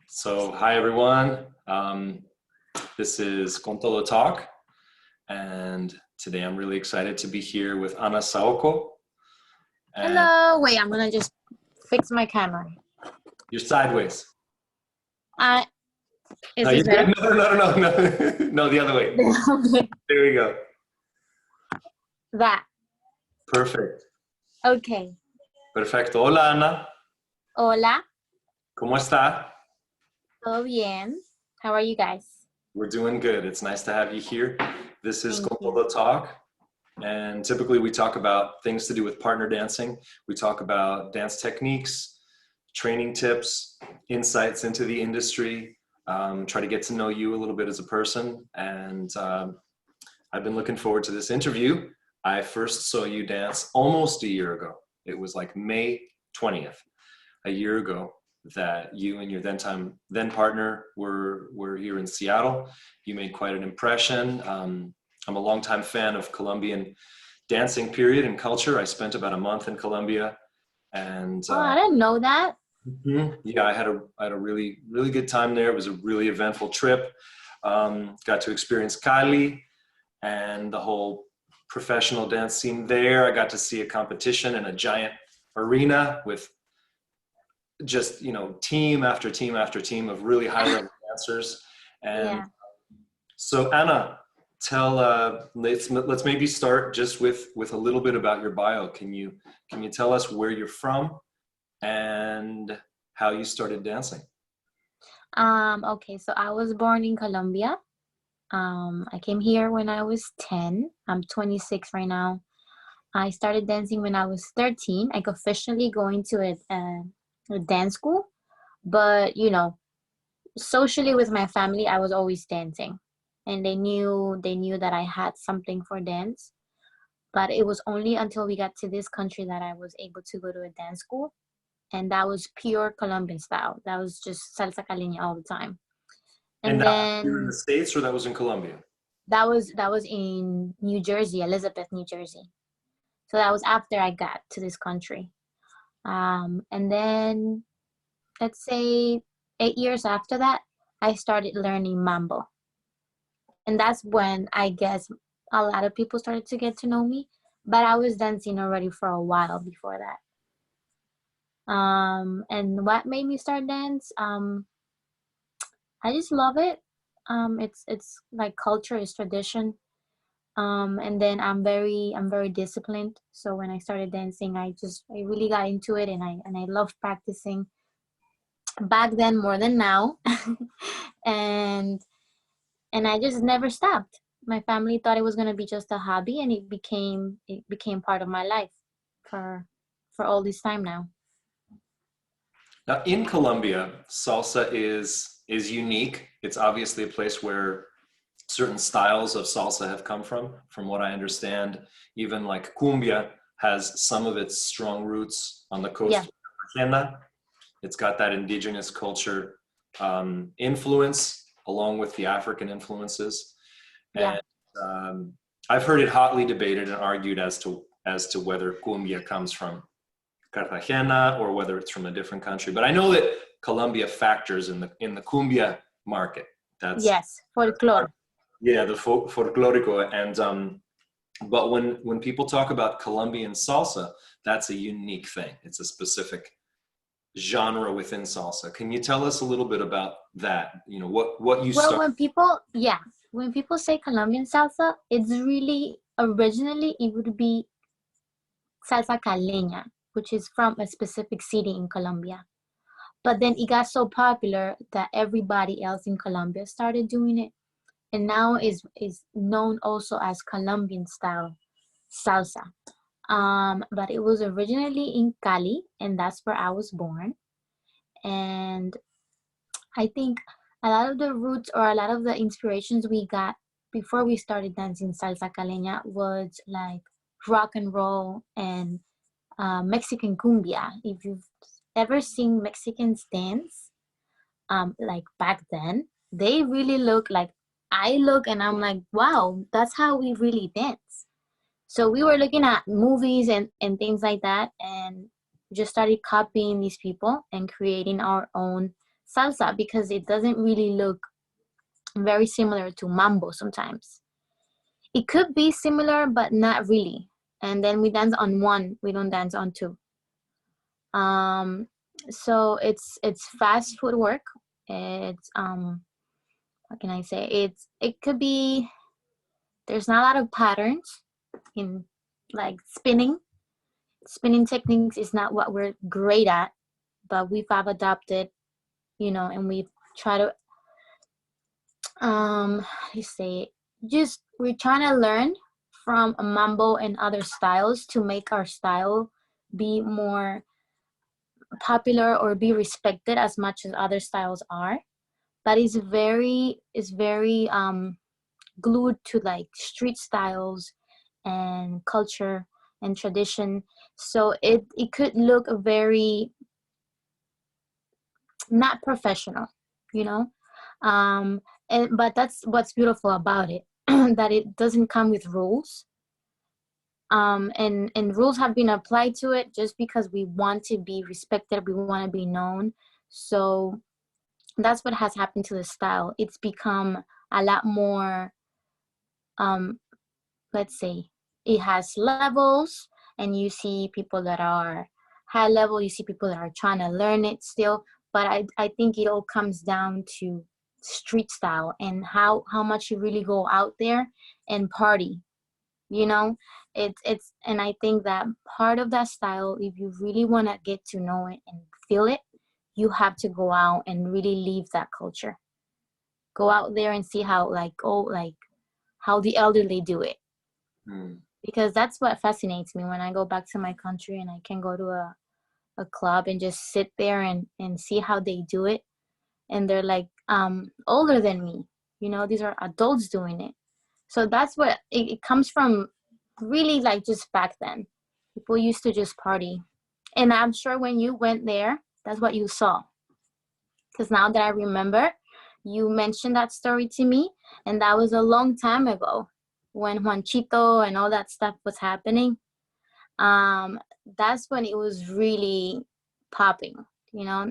So, hi everyone. This is Con Todo Talk, and today I'm really excited to be here with Ana Saoco. And Hello. Wait, I'm gonna just fix my camera. you're sideways. Uh, is No, you're this better? good. No, no, the other way. Okay. There we go. That. Perfect. Okay. Perfecto. Hola, Ana. Hola. ¿Cómo está? Todo bien. How are you guys? We're doing good. It's nice to have you here. This is Thank Con you. Todo Talk, and typically we talk about things to do with partner dancing. We talk about dance techniques, training tips, insights into the industry, try to get to know you a little bit as a person. And I've been looking forward to this interview. I first saw you dance almost a year ago. It was like May 20th, a year ago, that you and your then partner were here in Seattle. You made quite an impression. I'm a longtime fan of Colombian dancing period and culture. I spent about a month in Colombia, and Oh, I didn't know that. yeah, I had a really good time there. It was a really eventful trip. Got to experience Cali and the whole professional dance scene there. I got to see a competition in a giant arena with just, team after team after team of really high level dancers. And Yeah. so Anna, let's maybe start just with a little bit about your bio. Can you tell us where you're from and how you started dancing? Okay, so I was born in Colombia. I came here when I was 10. I'm 26 right now. I started dancing when I was 13, like officially going to a dance school. But socially with my family, I was always dancing, and they knew that I had something for dance. But it was only until we got to this country that I was able to go to a dance school, and that was pure Colombian style. That was just salsa caleña all the time. And And that was here in the then States, or that was in Colombia? that was in New Jersey, Elizabeth, New Jersey. So that was after I got to this country. And then let's say 8 years after that, I started learning mambo. And that's when I guess a lot of people started to get to know me. But I was dancing already for a while before that. And what made me start dance? I just love it. It's like culture, is tradition. And then I'm very disciplined. So when I started dancing, I really got into it, and I love practicing back then more than now. and and I just never stopped. My family thought it was gonna be just a hobby, and it became part of my life for all this time now. Now, in Colombia, salsa is unique. It's obviously a place where certain styles of salsa have come from. From what I understand, even like cumbia has some of its strong roots on the coast Yeah, of Cartagena. It's got that indigenous culture influence along with the African influences. yeah. And um, I've heard it hotly debated and argued as to whether cumbia comes from Cartagena or whether it's from a different country. But I know that Colombia factors in the cumbia market. Yes, That's part, folklore. yeah, the folklorico. And but when people talk about Colombian salsa, that's a unique thing. It's a specific genre within salsa. Can you tell us a little bit about that? What you Well, start. when people say Colombian salsa, it's really originally it would be salsa caleña, which is from a specific city in Colombia. But then it got so popular that everybody else in Colombia started doing it, and now is known also as Colombian style salsa. But it was originally in Cali, and that's where I was born. And I think a lot of the roots or a lot of the inspirations we got before we started dancing salsa caleña was like rock and roll and Mexican cumbia. If you've ever seen Mexicans dance, like back then, they really look like I look, and I'm like, wow, that's how we really dance. So we were looking at movies and things like that, and just started copying these people and creating our own salsa because it doesn't really look very similar to mambo sometimes. It could be similar, but not really. And then we dance on one, we don't dance on two. Um, so it's fast footwork. It's what can I say? It could be, there's not a lot of patterns in like spinning. Spinning techniques is not what we're great at, but we've have adopted, and we've tried to how do you say it? Just we're trying to learn from mambo and other styles to make our style be more popular or be respected as much as other styles are. But it's very glued to like street styles and culture and tradition. So it could look very not professional, you know. But that's what's beautiful about it, that it doesn't come with rules. And rules have been applied to it just because we want to be respected, we want to be known. So that's what has happened to the style. It's become a lot more, um let's say, it has levels, and you see people that are high level, you see people that are trying to learn it still. But I think it all comes down to street style and how much you really go out there and party, you know. It's and I think that part of that style, if you really want to get to know it and feel it, you have to go out and really leave that culture. Go out there and see how, like, how the elderly do it, Mm. because that's what fascinates me when I go back to my country and I can go to a club and just sit there and see how they do it. And they're like older than me, these are adults doing it. So that's what it comes from, really, like, just back then. People used to just party. And I'm sure when you went there, that's what you saw. Because now that I remember, you mentioned that story to me, and that was a long time ago when Juanchito and all that stuff was happening. That's when it was really popping.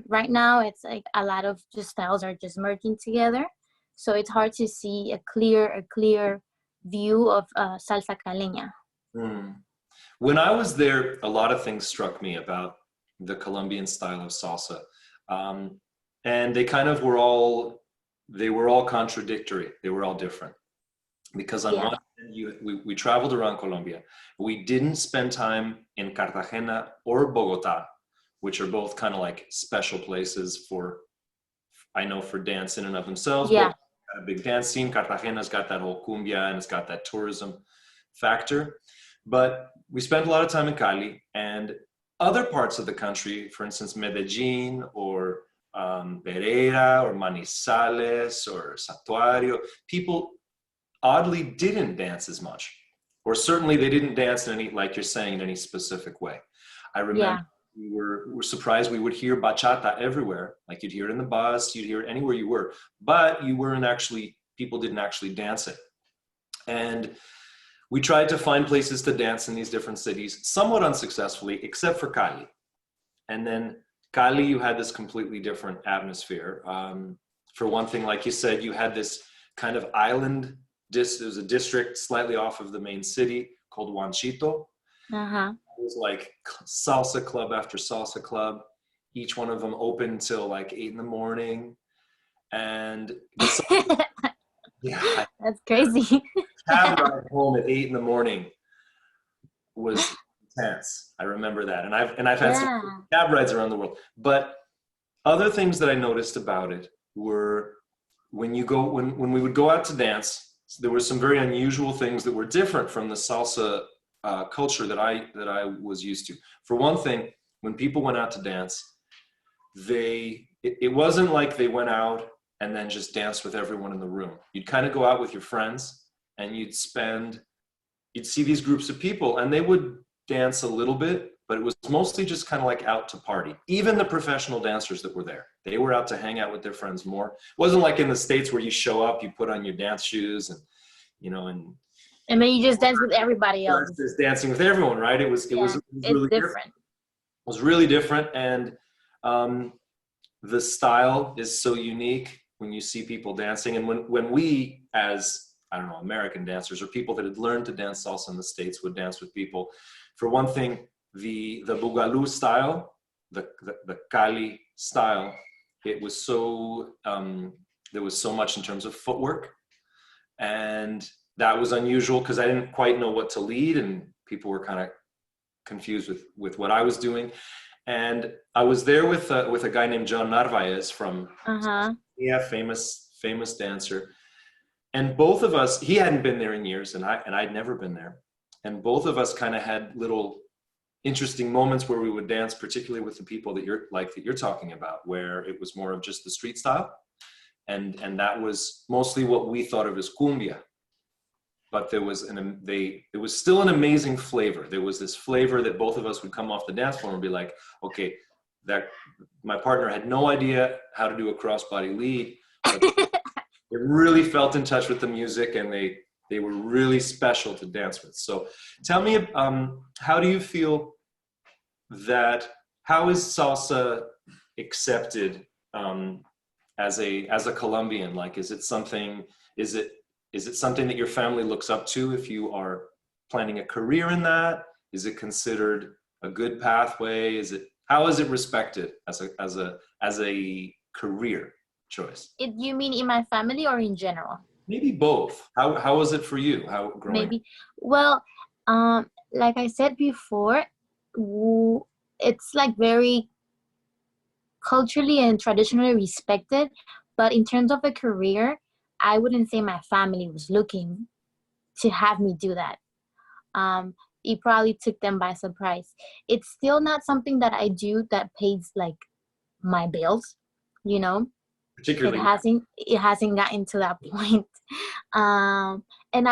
Right now it's like a lot of just styles are just merging together, so it's hard to see a clear view of salsa caleña. Mm. When I was there, a lot of things struck me about the Colombian style of salsa. Um, and they were all contradictory. They were all different. Because on Yeah, one hand, we traveled around Colombia. We didn't spend time in Cartagena or Bogota, which are both kind of like special places I know, for dance in and of themselves. yeah, Bogota's got a big dance scene. Cartagena's got that whole cumbia, and it's got that tourism factor. But we spent a lot of time in Cali, and other parts of the country, for instance, Medellin or Pereira or Manizales or Santuario, people oddly didn't dance as much, or certainly they didn't dance in any, like you're saying, in any specific way. I remember yeah, we were surprised we would hear bachata everywhere. Like, you'd hear it in the bus, you'd hear it anywhere you were, but people didn't actually dance it. And we tried to find places to dance in these different cities, somewhat unsuccessfully, except for Cali. And then Cali, you had this completely different atmosphere. For one thing, like you said, you had this kind of island. There's a district slightly off of the main city called Juanchito. uh-huh. It was like salsa club after salsa club. Each one of them open till like 8 in the morning. And yeah, That's crazy. cab ride home at 8 in the morning was intense. I remember that. And I've had some Yeah, cab rides around the world. But other things that I noticed about it were, when we would go out to dance, there were some very unusual things that were different from the salsa culture that I was used to. For one thing, when people went out to dance, it wasn't like they went out and then just danced with everyone in the room. You'd kind of go out with your friends, and you'd see these groups of people, and they would dance a little bit, but it was mostly just kind of like out to party. Even the professional dancers that were there, they were out to hang out with their friends more. It wasn't like in the States where you show up, you put on your dance shoes, and and then you just dance with everybody else. just dancing with everyone, right? It was Yeah, it's really different. different. It was really different. And the style is so unique when you see people dancing. And when we, as, I don't know, American dancers or people that had learned to dance salsa in the States would dance with people, for one thing, the Boogaloo style, the Cali style, it was so, there was so much in terms of footwork. And that was unusual because I didn't quite know what to lead, and people were kind of confused with what I was doing. And I was there with a guy named John Narvaez from, Uh-huh. yeah, famous dancer. And both of us, he hadn't been there in years, and I'd never been there. And both of us kind of had little interesting moments where we would dance, particularly with the people that you're talking about, where it was more of just the street style. And that was mostly what we thought of as cumbia. But there was it was still an amazing flavor. There was this flavor that both of us would come off the dance floor and be like, okay, that my partner had no idea how to do a crossbody lead, but they really felt in touch with the music, and they were really special to dance with. So tell me, how do you feel that, how is salsa accepted as a Colombian? Like, is it something that your family looks up to if you are planning a career in that? Is it considered a good pathway? How is it respected as a career choice? You mean in my family or in general? Maybe both. How was it for you? How growing? Maybe. Well, like I said before, it's like very culturally and traditionally respected, but in terms of a career, I wouldn't say my family was looking to have me do that. It probably took them by surprise. It's still not something that I do that pays like my bills, you know. Particularly, it hasn't gotten to that point. And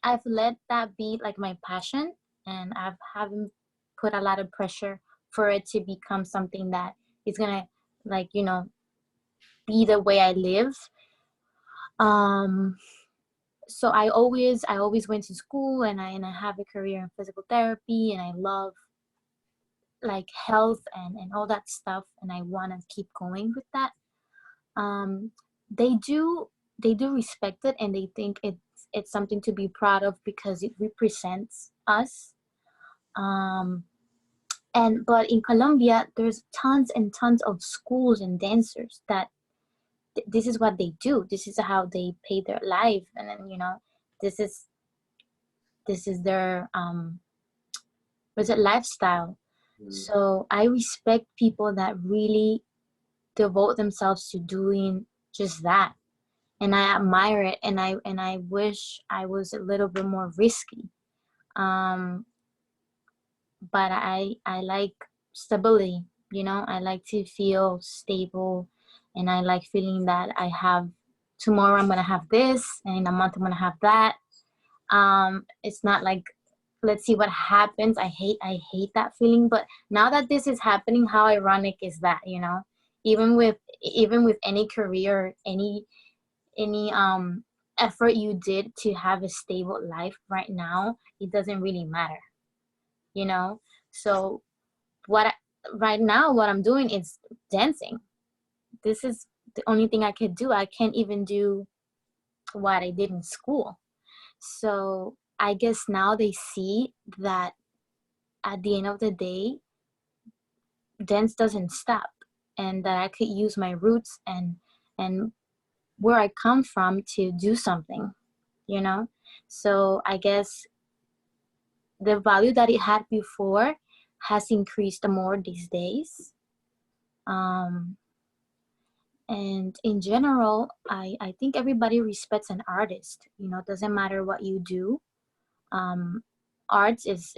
I've let that be like my passion, and I haven't put a lot of pressure for it to become something that is gonna, like, you know, be the way I live. So I always went to school, and I have a career in physical therapy, and I love like health and all that stuff, and I want to keep going with that. They do respect it, and they think it's something to be proud of because it represents us. But in Colombia, there's tons and tons of schools and dancers that this is what they do. This is how they pay their life, and then, you know, this is their lifestyle. So I respect people that really devote themselves to doing just that, and I admire it, and I wish I was a little bit more risky. But I like stability, you know. I like to feel stable, and I like feeling that I have, tomorrow I'm gonna have this, and in a month I'm gonna have that. It's not like, let's see what happens. I hate that feeling. But now that this is happening, how ironic is that, you know? Even with any career, any effort you did to have a stable life right now, it doesn't really matter, you know. So right now what I'm doing is dancing. This is the only thing I could do. I can't even do what I did in school. So I guess now they see that at the end of the day, dance doesn't stop, and that I could use my roots and where I come from to do something, you know. So I guess the value that it had before has increased more these days. And in general, I think everybody respects an artist. You know, it doesn't matter what you do. Art is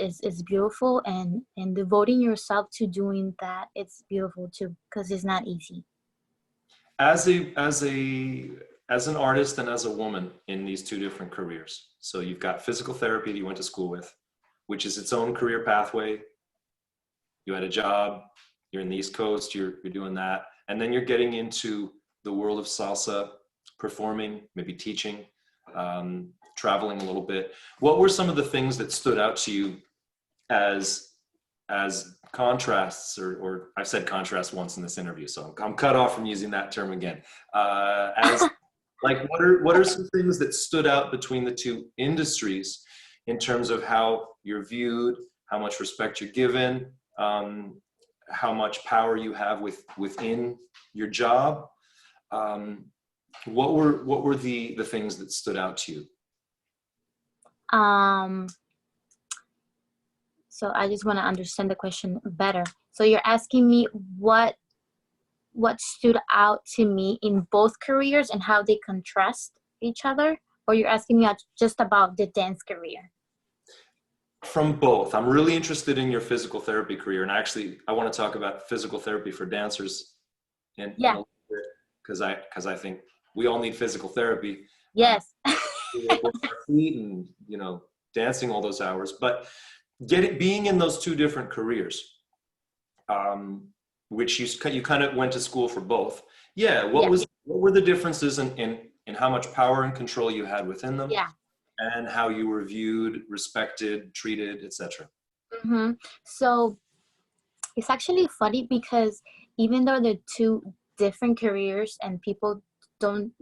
beautiful, and devoting yourself to doing that, it's beautiful too, because it's not easy. As an artist and as a woman in these two different careers. So you've got physical therapy that you went to school with, which is its own career pathway. You had a job, you're in the East Coast, you're doing that. And then you're getting into the world of salsa, performing, maybe teaching, traveling a little bit. What were some of the things that stood out to you as as contrasts, or I've said contrast once in this interview, so I'm cut off from using that term again. As like, what are some things that stood out between the two industries in terms of how you're viewed, how much respect you're given, how much power you have within your job? What were the things that stood out to you? So I just want to understand the question better. So you're asking me what stood out to me in both careers and how they contrast each other, or you're asking me just about the dance career? From both. I'm really interested in your physical therapy career, and actually I want to talk about physical therapy for dancers in a Yeah. little bit, because I think we all need physical therapy. Yes. We work on our feet and, dancing all those hours, but being in those two different careers, which you kind of went to school for both. Yeah. What were the differences in how much power and control you had within them? Yeah. And how you were viewed, respected, treated, etc. Mm-hmm. So it's actually funny because even though they're two different careers and people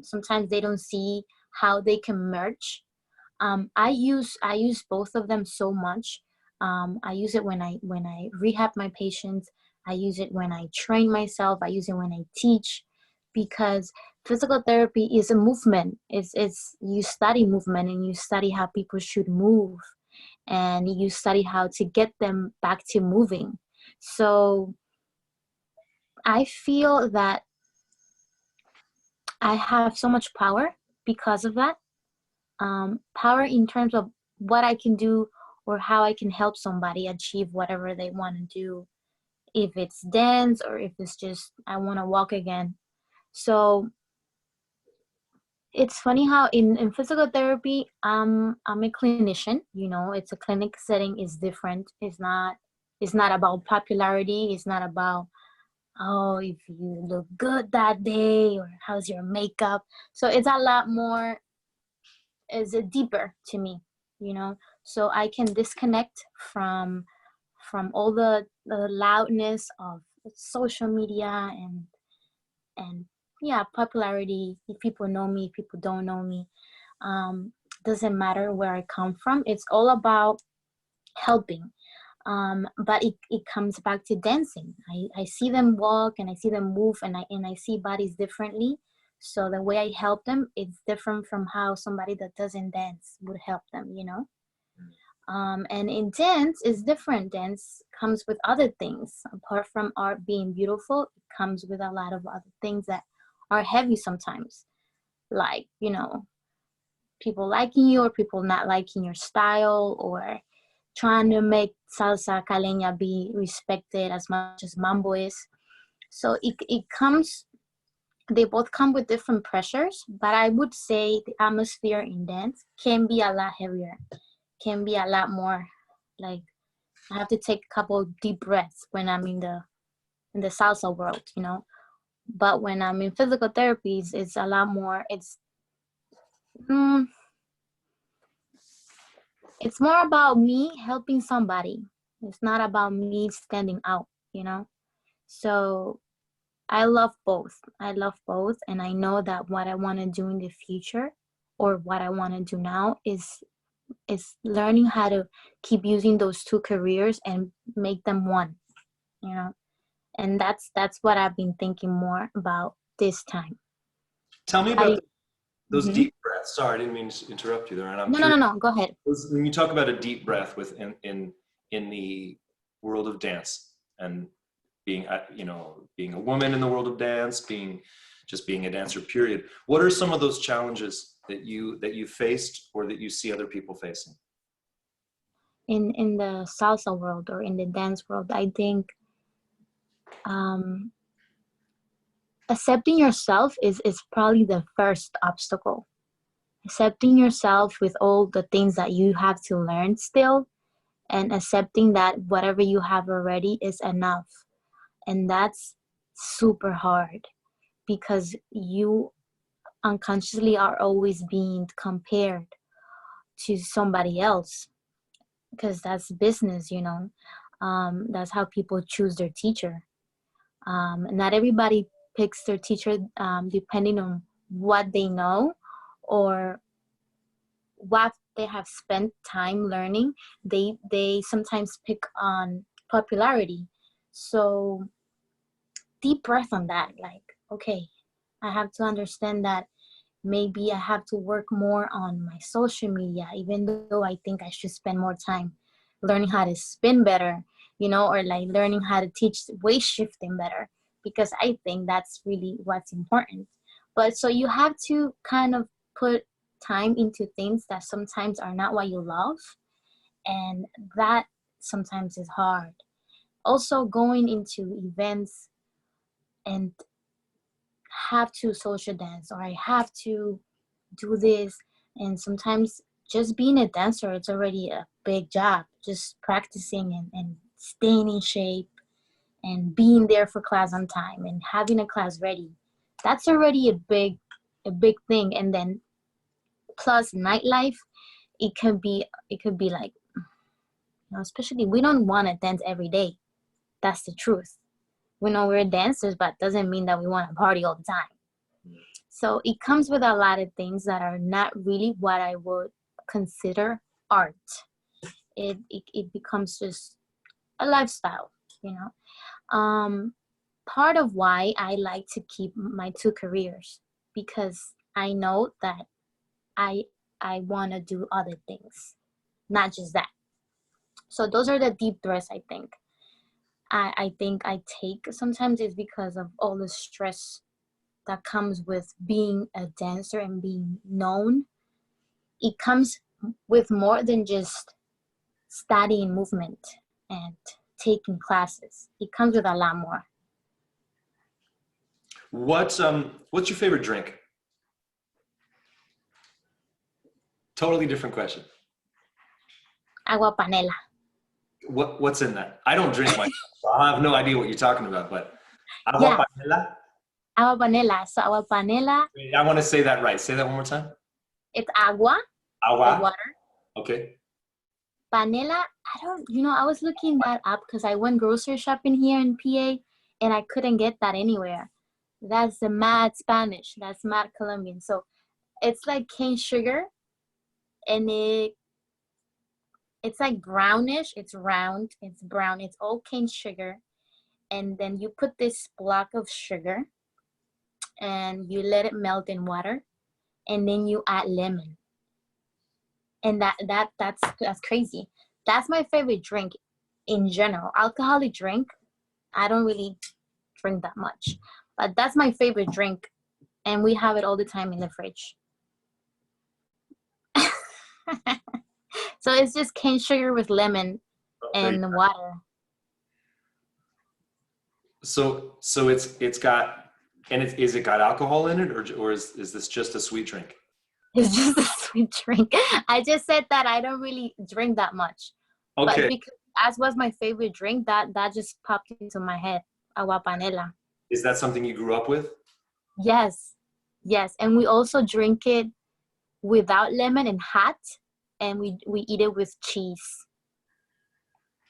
sometimes they don't see how they can merge. I use both of them so much. I use it when I rehab my patients. I use it when I train myself. I use it when I teach, because physical therapy is a movement. It's you study movement and you study how people should move, and you study how to get them back to moving. So I feel that I have so much power because of that. Power in terms of what I can do or how I can help somebody achieve whatever they want to do. If it's dance or if it's just I want to walk again. So it's funny how in physical therapy, I'm a clinician. It's a clinic setting is different. It's not about popularity. It's not about, oh, if you look good that day or how's your makeup. So it's a lot more, is it deeper to me. So I can disconnect from all the loudness of social media and yeah, popularity. If people know me, if people don't know me, doesn't matter where I come from. It's all about helping. But it comes back to dancing. I see them walk and I see them move, and I see bodies differently. So the way I help them, it's different from how somebody that doesn't dance would help them. And in dance is different. Dance comes with other things. Apart from art being beautiful, it comes with a lot of other things that are heavy sometimes. Like, people liking you or people not liking your style, or trying to make salsa caleña be respected as much as mambo is. So they both come with different pressures, but I would say the atmosphere in dance can be a lot heavier, can be a lot more like I have to take a couple deep breaths when I'm in the salsa world. But when I'm in physical therapies, it's a lot more, mm, it's more about me helping somebody. It's not about me standing out. So I love both. And I know that what I want to do in the future, or what I want to do now, is learning how to keep using those two careers and make them one. And that's what I've been thinking more about this time. Tell me about those Mhm. deep breaths. Sorry, I didn't mean to interrupt you there. And I'm No, no, curious, no, no. Go ahead. when you talk about a deep breath in the world of dance, and being being a woman in the world of dance, being a dancer, period. What are some of those challenges that you faced, or that you see other people facing? In the salsa world or in the dance world, I think accepting yourself is probably the first obstacle. Accepting yourself with all the things that you have to learn still, and accepting that whatever you have already is enough. And that's super hard, because you unconsciously are always being compared to somebody else, because that's business. That's how people choose their teacher. Not everybody picks their teacher depending on what they know or what they have spent time learning. They sometimes pick on popularity. So deep breath on that. Like, okay, I have to understand that maybe I have to work more on my social media, even though I think I should spend more time learning how to spin better, or like learning how to teach weight shifting better, because I think that's really what's important. But so you have to kind of put time into things that sometimes are not what you love, and that sometimes is hard. Also, going into events and have to social dance, or I have to do this, and sometimes just being a dancer, it's already a big job. Just practicing and staying in shape and being there for class on time and having a class ready, that's already a big thing. And then plus nightlife, it could be like, especially we don't want to dance every day. That's the truth. We know we're dancers, but doesn't mean that we want to party all the time. So it comes with a lot of things that are not really what I would consider art. It becomes just a lifestyle, you know. Part of why I like to keep my two careers, because I know that I I want to do other things, not just that. So those are the deep threats I think. I think I take sometimes is because of all the stress that comes with being a dancer and being known. It comes with more than just studying movement and taking classes. It comes with a lot more. What's your favorite drink? Totally different question. Agua panela. What's in that? I don't drink myself, so I have no idea what you're talking about. But agua Yeah, panela. agua panela. So agua panela, I want to say that right. Say that one more time. it's agua, like Agua. water. Okay. Panela, I don't, I was looking that up because I went grocery shopping here in PA and I couldn't get that anywhere. That's the mad Spanish. That's mad Colombian. So it's like cane sugar, and it's like brownish. It's round. It's brown. It's all cane sugar. And then you put this block of sugar and you let it melt in water, and then you add lemon. And that's crazy. That's my favorite drink in general. Alcoholic drink, I don't really drink that much, but that's my favorite drink, and we have it all the time in the fridge. So it's just cane sugar with lemon There you and water. So it's got, and is it got alcohol in it, or is this just a sweet drink? It's just a sweet drink. I just said that I don't really drink that much, but Okay. because as was my favorite drink, that just popped into my head. Agua panela. Is that something you grew up with? Yes, yes, and we also drink it without lemon and hot, and we eat it with cheese.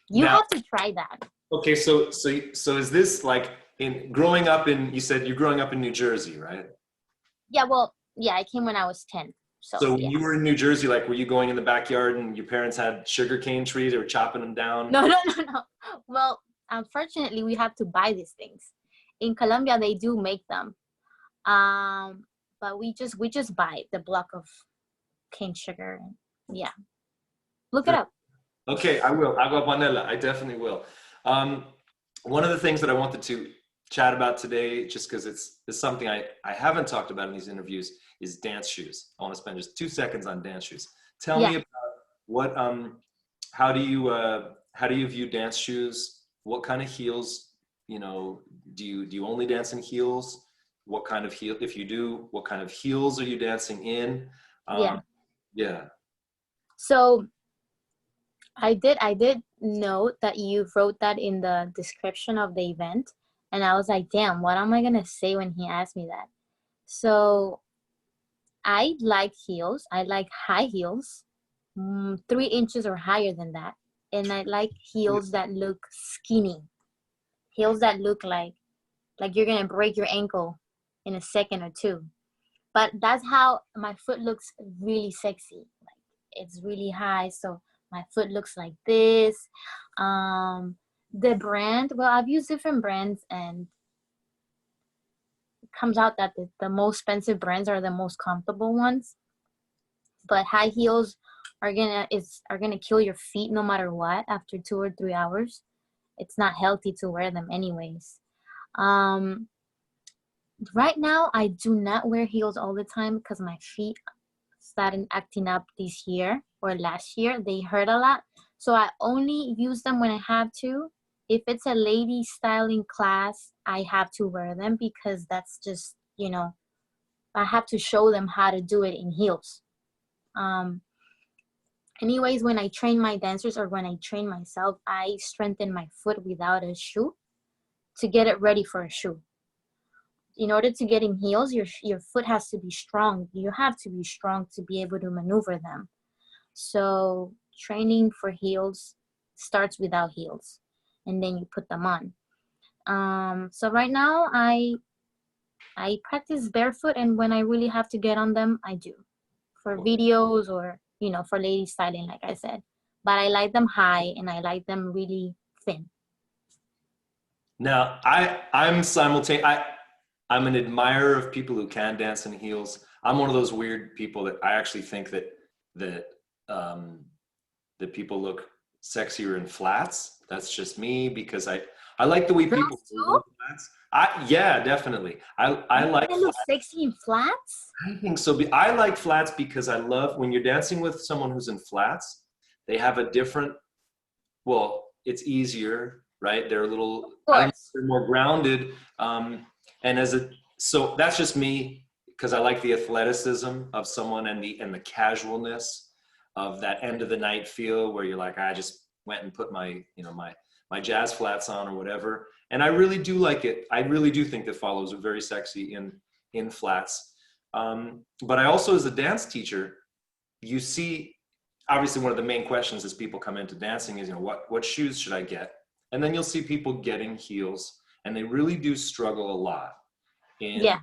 You Now, have to try that. okay, so is this like in growing up in, you said you're growing up in New Jersey, right? Yeah, well, yeah, I came when I was 10. So, So when yeah. you were in New Jersey, like were you going in the backyard and your parents had sugarcane trees, they were chopping them down? No, no, no, no. Well, unfortunately, we have to buy these things. In Colombia, they do make them. Um, but we just buy the block of cane sugar. Yeah. Look it up. Okay, I will. Agua panela. I definitely will. Um, One of the things that I wanted to chat about today, just because it's something I haven't talked about in these interviews, is dance shoes. I want to spend just 2 seconds on dance shoes. Tell Yeah. me about what how do you view dance shoes? What kind of heels, do you only dance in heels? What kind of heel, if you do, what kind of heels are you dancing in? Yeah. Yeah. So I did note that you wrote that in the description of the event, and I was like, damn, what am I gonna say when he asked me that? So I like heels. I like high heels, 3 inches or higher than that. and I like heels that look skinny, heels that look like you're gonna break your ankle in a second or two. But that's how my foot looks, really sexy. Like it's really high, so my foot looks like this. The brand, well, I've used different brands, and it comes out that the most expensive brands are the most comfortable ones. But high heels are gonna kill your feet no matter what after 2 or 3 hours. It's not healthy to wear them anyways. Um, right now I do not wear heels all the time because my feet started acting up this year or last year. They hurt a lot. So I only use them when I have to. If it's a lady styling class, I have to wear them because that's just, I have to show them how to do it in heels. Um, anyways, when I train my dancers or when I train myself, I strengthen my foot without a shoe to get it ready for a shoe. In order to get in heels, your foot has to be strong. You have to be strong to be able to maneuver them. So training for heels starts without heels, and then you put them on. So right now I practice barefoot, and when I really have to get on them, I do for videos or for lady styling, like I said. But I like them high and I like them really thin. Now, I'm an admirer of people who can dance in heels. I'm one of those weird people that I actually think that um, that people look sexier in flats. That's just me because I like the way people Girls move too? in flats. Yeah, definitely. I You like think I look flats. sexy in flats? I think so. I like flats because I love when you're dancing with someone who's in flats. They have a different. Well, it's easier, right? They're a little. Of I don't know, course. they're more grounded. And so that's just me because I like the athleticism of someone and the casualness of that end of the night feel where you're like, I just went and put my jazz flats on or whatever. And I really do like it. I really do think that follows are very sexy in flats. But I also, as a dance teacher, you see, obviously one of the main questions as people come into dancing is, what shoes should I get? And then you'll see people getting heels, and they really do struggle a lot in Yeah.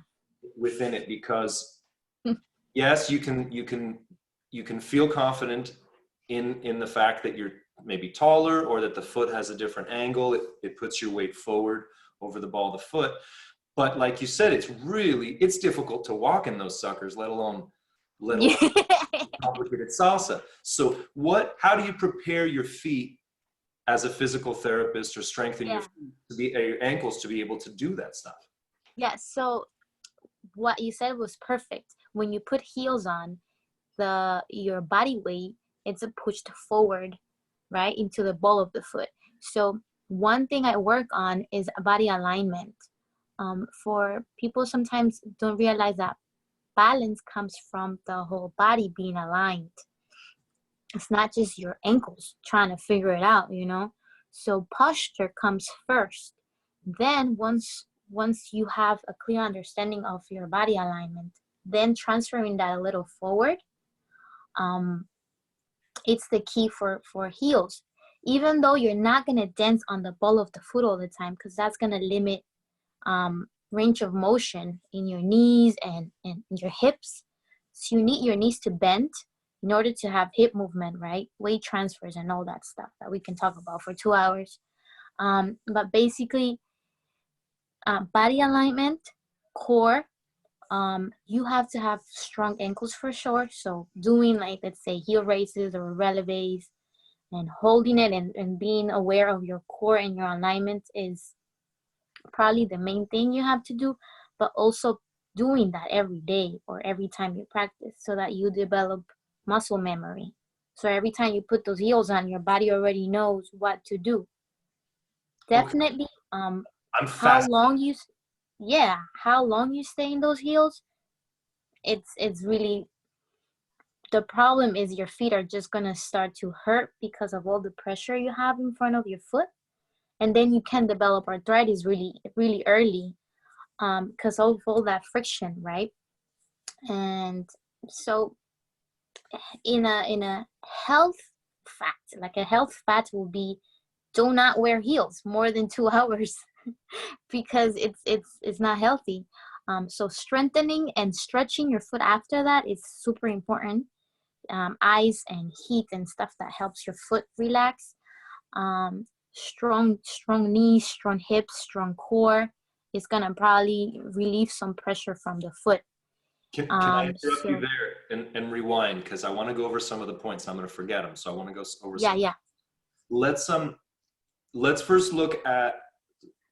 within it because yes, you can feel confident in the fact that you're maybe taller or that the foot has a different angle. It puts your weight forward over the ball of the foot. But like you said, it's difficult to walk in those suckers, let Yeah. alone complicated salsa. So how do you prepare your feet as a physical therapist or strengthen your Yeah. feet your ankles to be able to do that stuff? Yeah. So what you said was perfect. When you put heels on, your body weight it's pushed forward, right, into the ball of the foot. So one thing I work on is body alignment. For people sometimes don't realize that balance comes from the whole body being aligned. It's not just your ankles trying to figure it out. So posture comes first. Then once you have a clear understanding of your body alignment, then transferring that a little forward, um, it's the key for heels. Even though you're not gonna dance on the ball of the foot all the time, because that's gonna limit range of motion in your knees and your hips. So you need your knees to bend in order to have hip movement, right? Weight transfers and all that stuff that we can talk about for 2 hours. But basically, body alignment, core. You have to have strong ankles for sure. So doing like, let's say, heel raises or releves and holding it and being aware of your core and your alignment is probably the main thing you have to do, but also doing that every day or every time you practice so that you develop muscle memory. So every time you put those heels on, your body already knows what to do. Okay, Definitely, I'm how fast. long you, yeah, how long you stay in those heels, it's really, the problem is your feet are just gonna start to hurt because of all the pressure you have in front of your foot, and then you can develop arthritis really, really early because of all that friction, right? And so in a health fact, like a health fact will be, do not wear heels more than 2 hours because it's not healthy. So strengthening and stretching your foot after that is super important. Ice and heat and stuff that helps your foot relax. Strong knees, strong hips, strong core is gonna probably relieve some pressure from the foot. Can I interrupt you So there and rewind? Because I want to go over some of the points. I'm going to forget them. So I want to go over yeah, some. yeah. Let's first look at,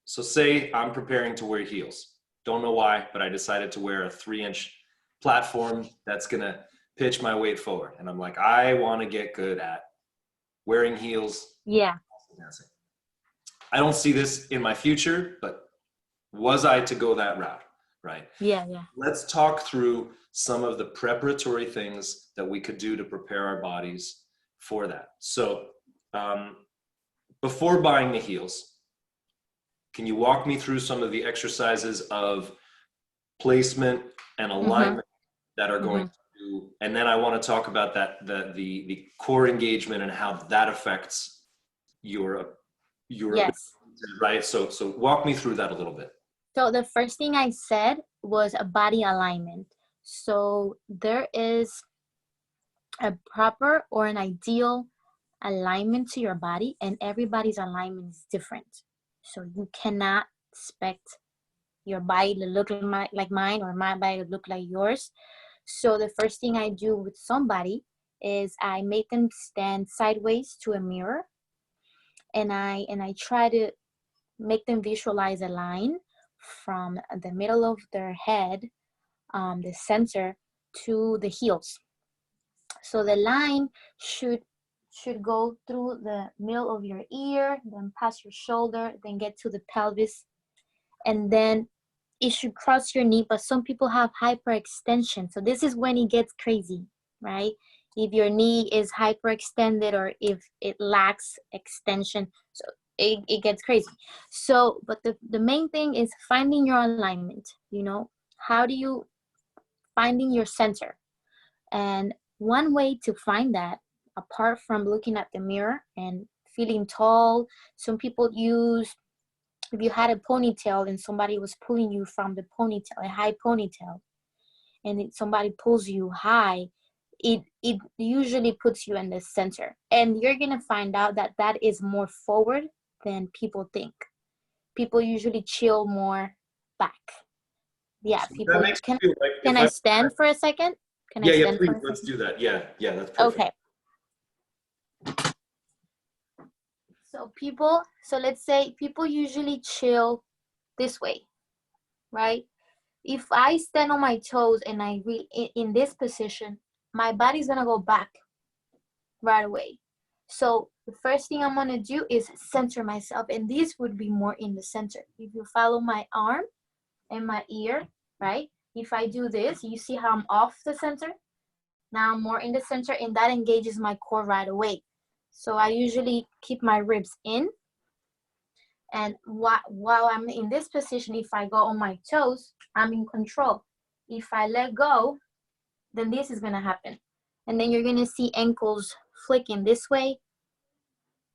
so say I'm preparing to wear heels. Don't know why, but I decided to wear a 3-inch platform that's going to pitch my weight forward. And I'm like, I want to get good at wearing heels. Yeah. Dancing. I don't see this in my future, but was I to go that route, right? Yeah, yeah. Let's talk through some of the preparatory things that we could do to prepare our bodies for that. So before buying the heels, can you walk me through some of the exercises of placement and alignment that are going to do, and then I want to talk about that, the core engagement and how that affects your Yes. ability, right? So walk me through that a little bit. So the first thing I said was a body alignment. So there is a proper or an ideal alignment to your body, and everybody's alignment is different. So you cannot expect your body to look like mine or my body to look like yours. So the first thing I do with somebody is I make them stand sideways to a mirror, and I try to make them visualize a line from the middle of their head, the center, to the heels. So the line should go through the middle of your ear, then pass your shoulder, then get to the pelvis, and then it should cross your knee. But some people have hyperextension, so this is when it gets crazy, right? If your knee is hyperextended or if it lacks extension, so it gets crazy. So, but the main thing is finding your alignment. How do you finding your center? And one way to find that, apart from looking at the mirror and feeling tall, some people use, if you had a ponytail and somebody was pulling you from the ponytail, a high ponytail, and somebody pulls you high, it usually puts you in the center. And you're going to find out that that is more forward than people think. People usually chill more back. Yeah, So people, that makes me feel like can I stand for a second? Can I stand please, for a let's second? do that. Yeah, that's perfect. Okay. So let's say people usually chill this way, right? If I stand on my toes and in this position, my body's gonna go back right away. So the first thing I'm gonna do is center myself, and this would be more in the center. If you follow my arm and my ear, right? If I do this, you see how I'm off the center? Now I'm more in the center, and that engages my core right away. So I usually keep my ribs in, and while I'm in this position, if I go on my toes, I'm in control. If I let go, then this is gonna happen. And then you're gonna see ankles flicking this way,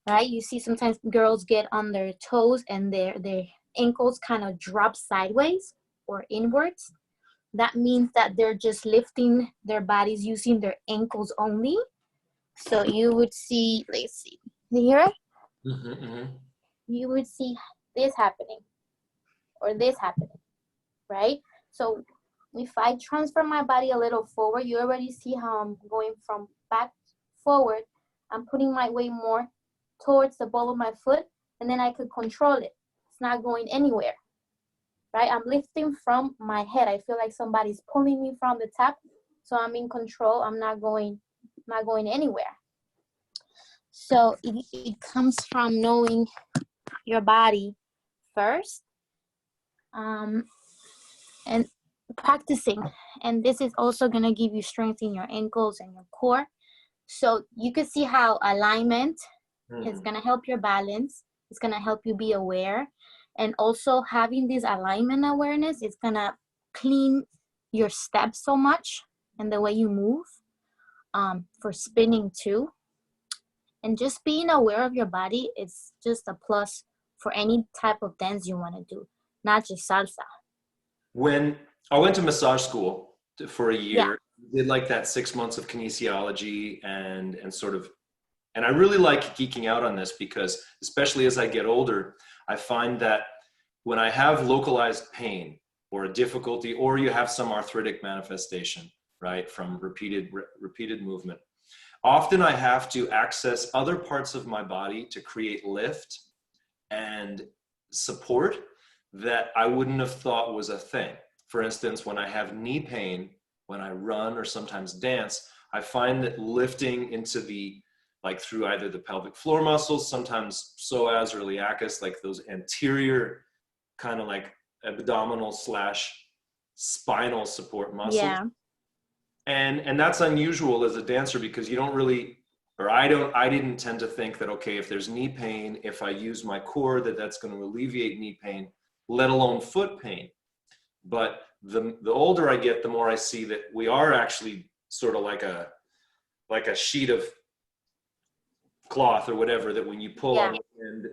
right? You see sometimes girls get on their toes and their ankles kind of drop sideways or inwards. That means that they're just lifting their bodies using their ankles only. So you would see, let's see, you hear it? You would see this happening or this happening, right? So if I transfer my body a little forward, you already see how I'm going from back forward. I'm putting my weight more towards the ball of my foot, and then I could control it. It's not going anywhere, right? I'm lifting from my head. I feel like somebody's pulling me from the top, so I'm in control. I'm not going anywhere. So it comes from knowing your body first, and practicing. And this is also going to give you strength in your ankles and your core. So you can see how alignment is going to help your balance. It's going to help you be aware. And also having this alignment awareness is going to clean your steps so much and the way you move, for spinning too. And just being aware of your body is just a plus for any type of dance you want to do, not just salsa. When I went to massage school for a Yeah, year, did like that 6 months of kinesiology and sort of, and I really like geeking out on this because especially as I get older, I find that when I have localized pain or a difficulty, or you have some arthritic manifestation, right, from repeated movement, often I have to access other parts of my body to create lift and support that I wouldn't have thought was a thing. For instance, when I have knee pain, when I run or sometimes dance, I find that lifting into the, like through either the pelvic floor muscles, sometimes psoas or iliacus, like those anterior kind of like abdominal slash spinal support muscles. yeah, And that's unusual as a dancer because you don't really, or I didn't tend to think that, okay, if there's knee pain, if I use my core, that's going to alleviate knee pain, let alone foot pain. But the older I get, the more I see that we are actually sort of like a sheet of cloth or whatever, that when you pull yeah, on the end,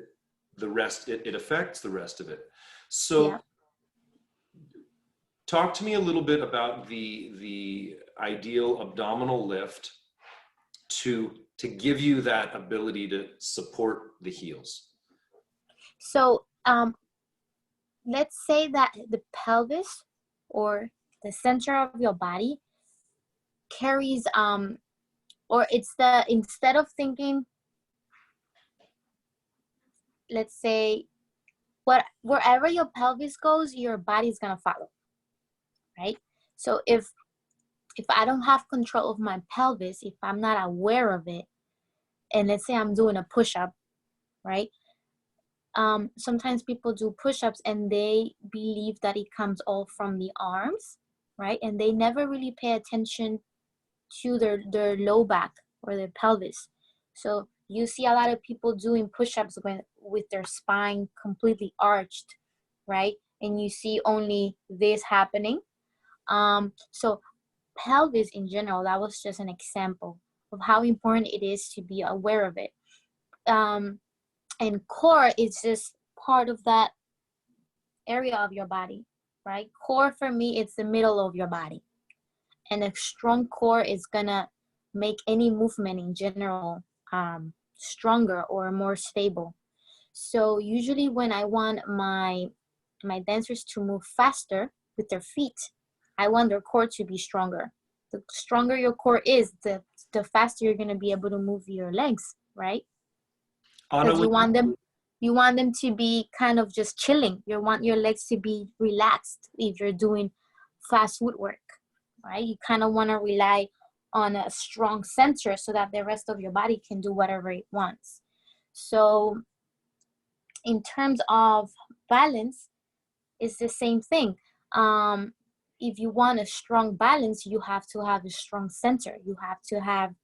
the rest, it affects the rest of it. yeah. So talk to me a little bit about the ideal abdominal lift to give you that ability to support the heels. So let's say that the pelvis or the center of your body carries or it's the, instead of thinking, let's say, wherever your pelvis goes, your body's gonna follow, right? So if I don't have control of my pelvis, if I'm not aware of it, and let's say I'm doing a push-up, right? Sometimes people do push-ups and they believe that it comes all from the arms, right? And they never really pay attention to their low back or their pelvis. So you see a lot of people doing push-ups with their spine completely arched, right? And you see only this happening. So pelvis in general, that was just an example of how important it is to be aware of it. And core is just part of that area of your body, right? Core for me, it's the middle of your body. And a strong core is gonna make any movement in general stronger or more stable. So usually when I want my dancers to move faster with their feet, I want their core to be stronger. The stronger your core is, the faster you're gonna be able to move your legs, right? Anna, Because you want them to be kind of just chilling. You want your legs to be relaxed if you're doing fast footwork, right? You kind of want to rely on a strong center so that the rest of your body can do whatever it wants. So in terms of balance, it's the same thing. If you want a strong balance, you have to have a strong center. You have to have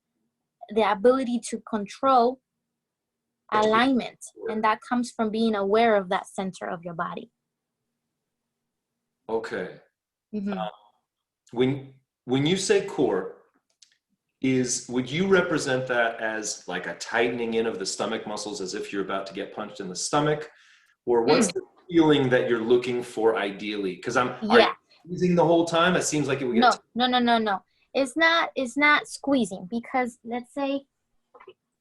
the ability to control alignment, and that comes from being aware of that center of your body. okay. Mm-hmm. When you say core, would you represent that as like a tightening in of the stomach muscles as if you're about to get punched in the stomach? Or what's the feeling that you're looking for ideally? Because are you squeezing the whole time? It seems like it would get No. It's not squeezing, because let's say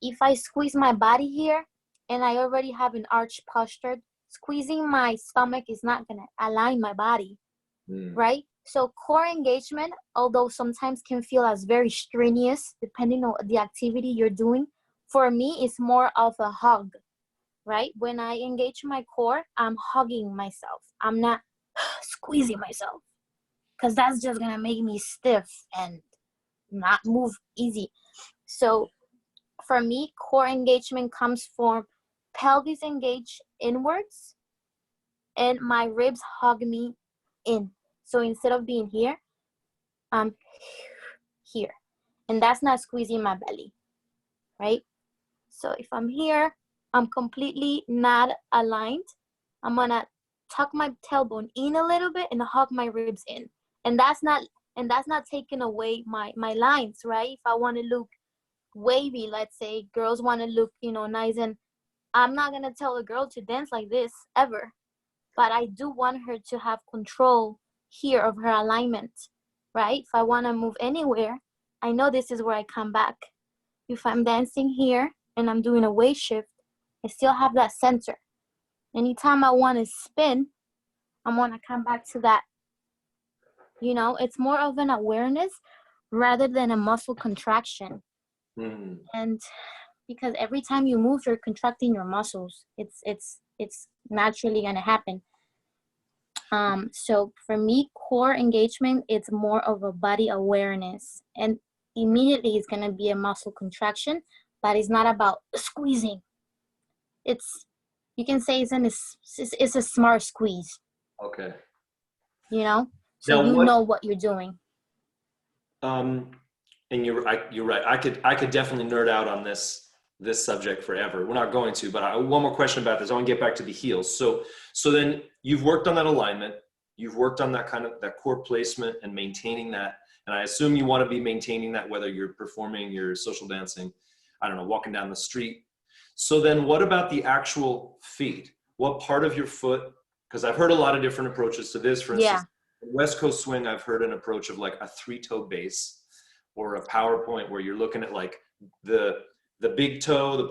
if I squeeze my body here and I already have an arch posture, squeezing my stomach is not gonna align my body, right? So core engagement, although sometimes can feel as very strenuous depending on the activity you're doing, for me it's more of a hug, right? When I engage my core, I'm hugging myself. I'm not squeezing myself, because that's just gonna make me stiff and not move easy. So for me, core engagement comes from pelvis engage inwards and my ribs hug me in. So instead of being here, I'm here. And that's not squeezing my belly, right? So if I'm here, I'm completely not aligned. I'm gonna tuck my tailbone in a little bit and hug my ribs in. And that's not taking away my lines, right? If I want to look wavy, let's say girls want to look, nice, and I'm not gonna tell a girl to dance like this ever, but I do want her to have control here of her alignment, right? If I want to move anywhere, I know this is where I come back. If I'm dancing here and I'm doing a weight shift, I still have that center. Anytime I want to spin, I want to come back to that. It's more of an awareness rather than a muscle contraction. Mm. And because every time you move, you're contracting your muscles. It's naturally gonna happen. So for me, core engagement, it's more of a body awareness, and immediately it's gonna be a muscle contraction, but it's not about squeezing. You can say it's a smart squeeze. Okay. So Now, what you're doing. And you're right. I could definitely nerd out on this subject forever. We're not going to, but one more question about this. I want to get back to the heels. So then you've worked on that alignment. You've worked on that core placement and maintaining that. And I assume you want to be maintaining that whether you're performing your social dancing, I don't know, walking down the street. So then what about the actual feet? What part of your foot? Because I've heard a lot of different approaches to this. For instance, West Coast swing, I've heard an approach of like a 3-toe base or a PowerPoint where you're looking at like the big toe, the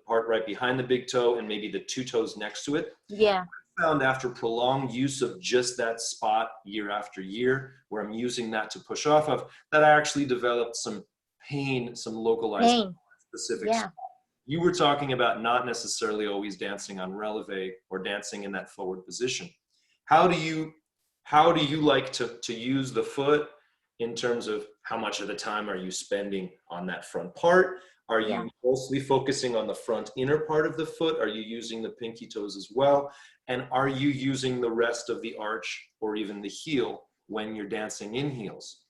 part right behind the big toe, and maybe the 2 toes next to it. Yeah. I found after prolonged use of just that spot year after year, where I'm using that to push off of, that I actually developed some pain, some localized specific. Yeah. You were talking about not necessarily always dancing on releve or dancing in that forward position. How do you like to use the foot in terms of how much of the time are you spending on that front part? Are you mostly focusing on the front inner part of the foot? Are you using the pinky toes as well? And are you using the rest of the arch or even the heel when you're dancing in heels?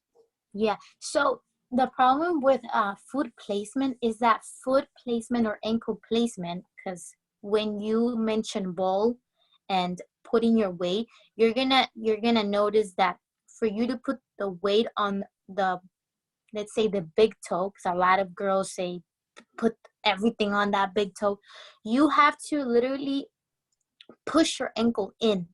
Yeah. So the problem with foot placement is that foot placement or ankle placement, because when you mention ball and putting your weight, you're gonna notice that for you to put the weight on the, let's say, the big toe, because a lot of girls say put everything on that big toe, you have to literally push your ankle in.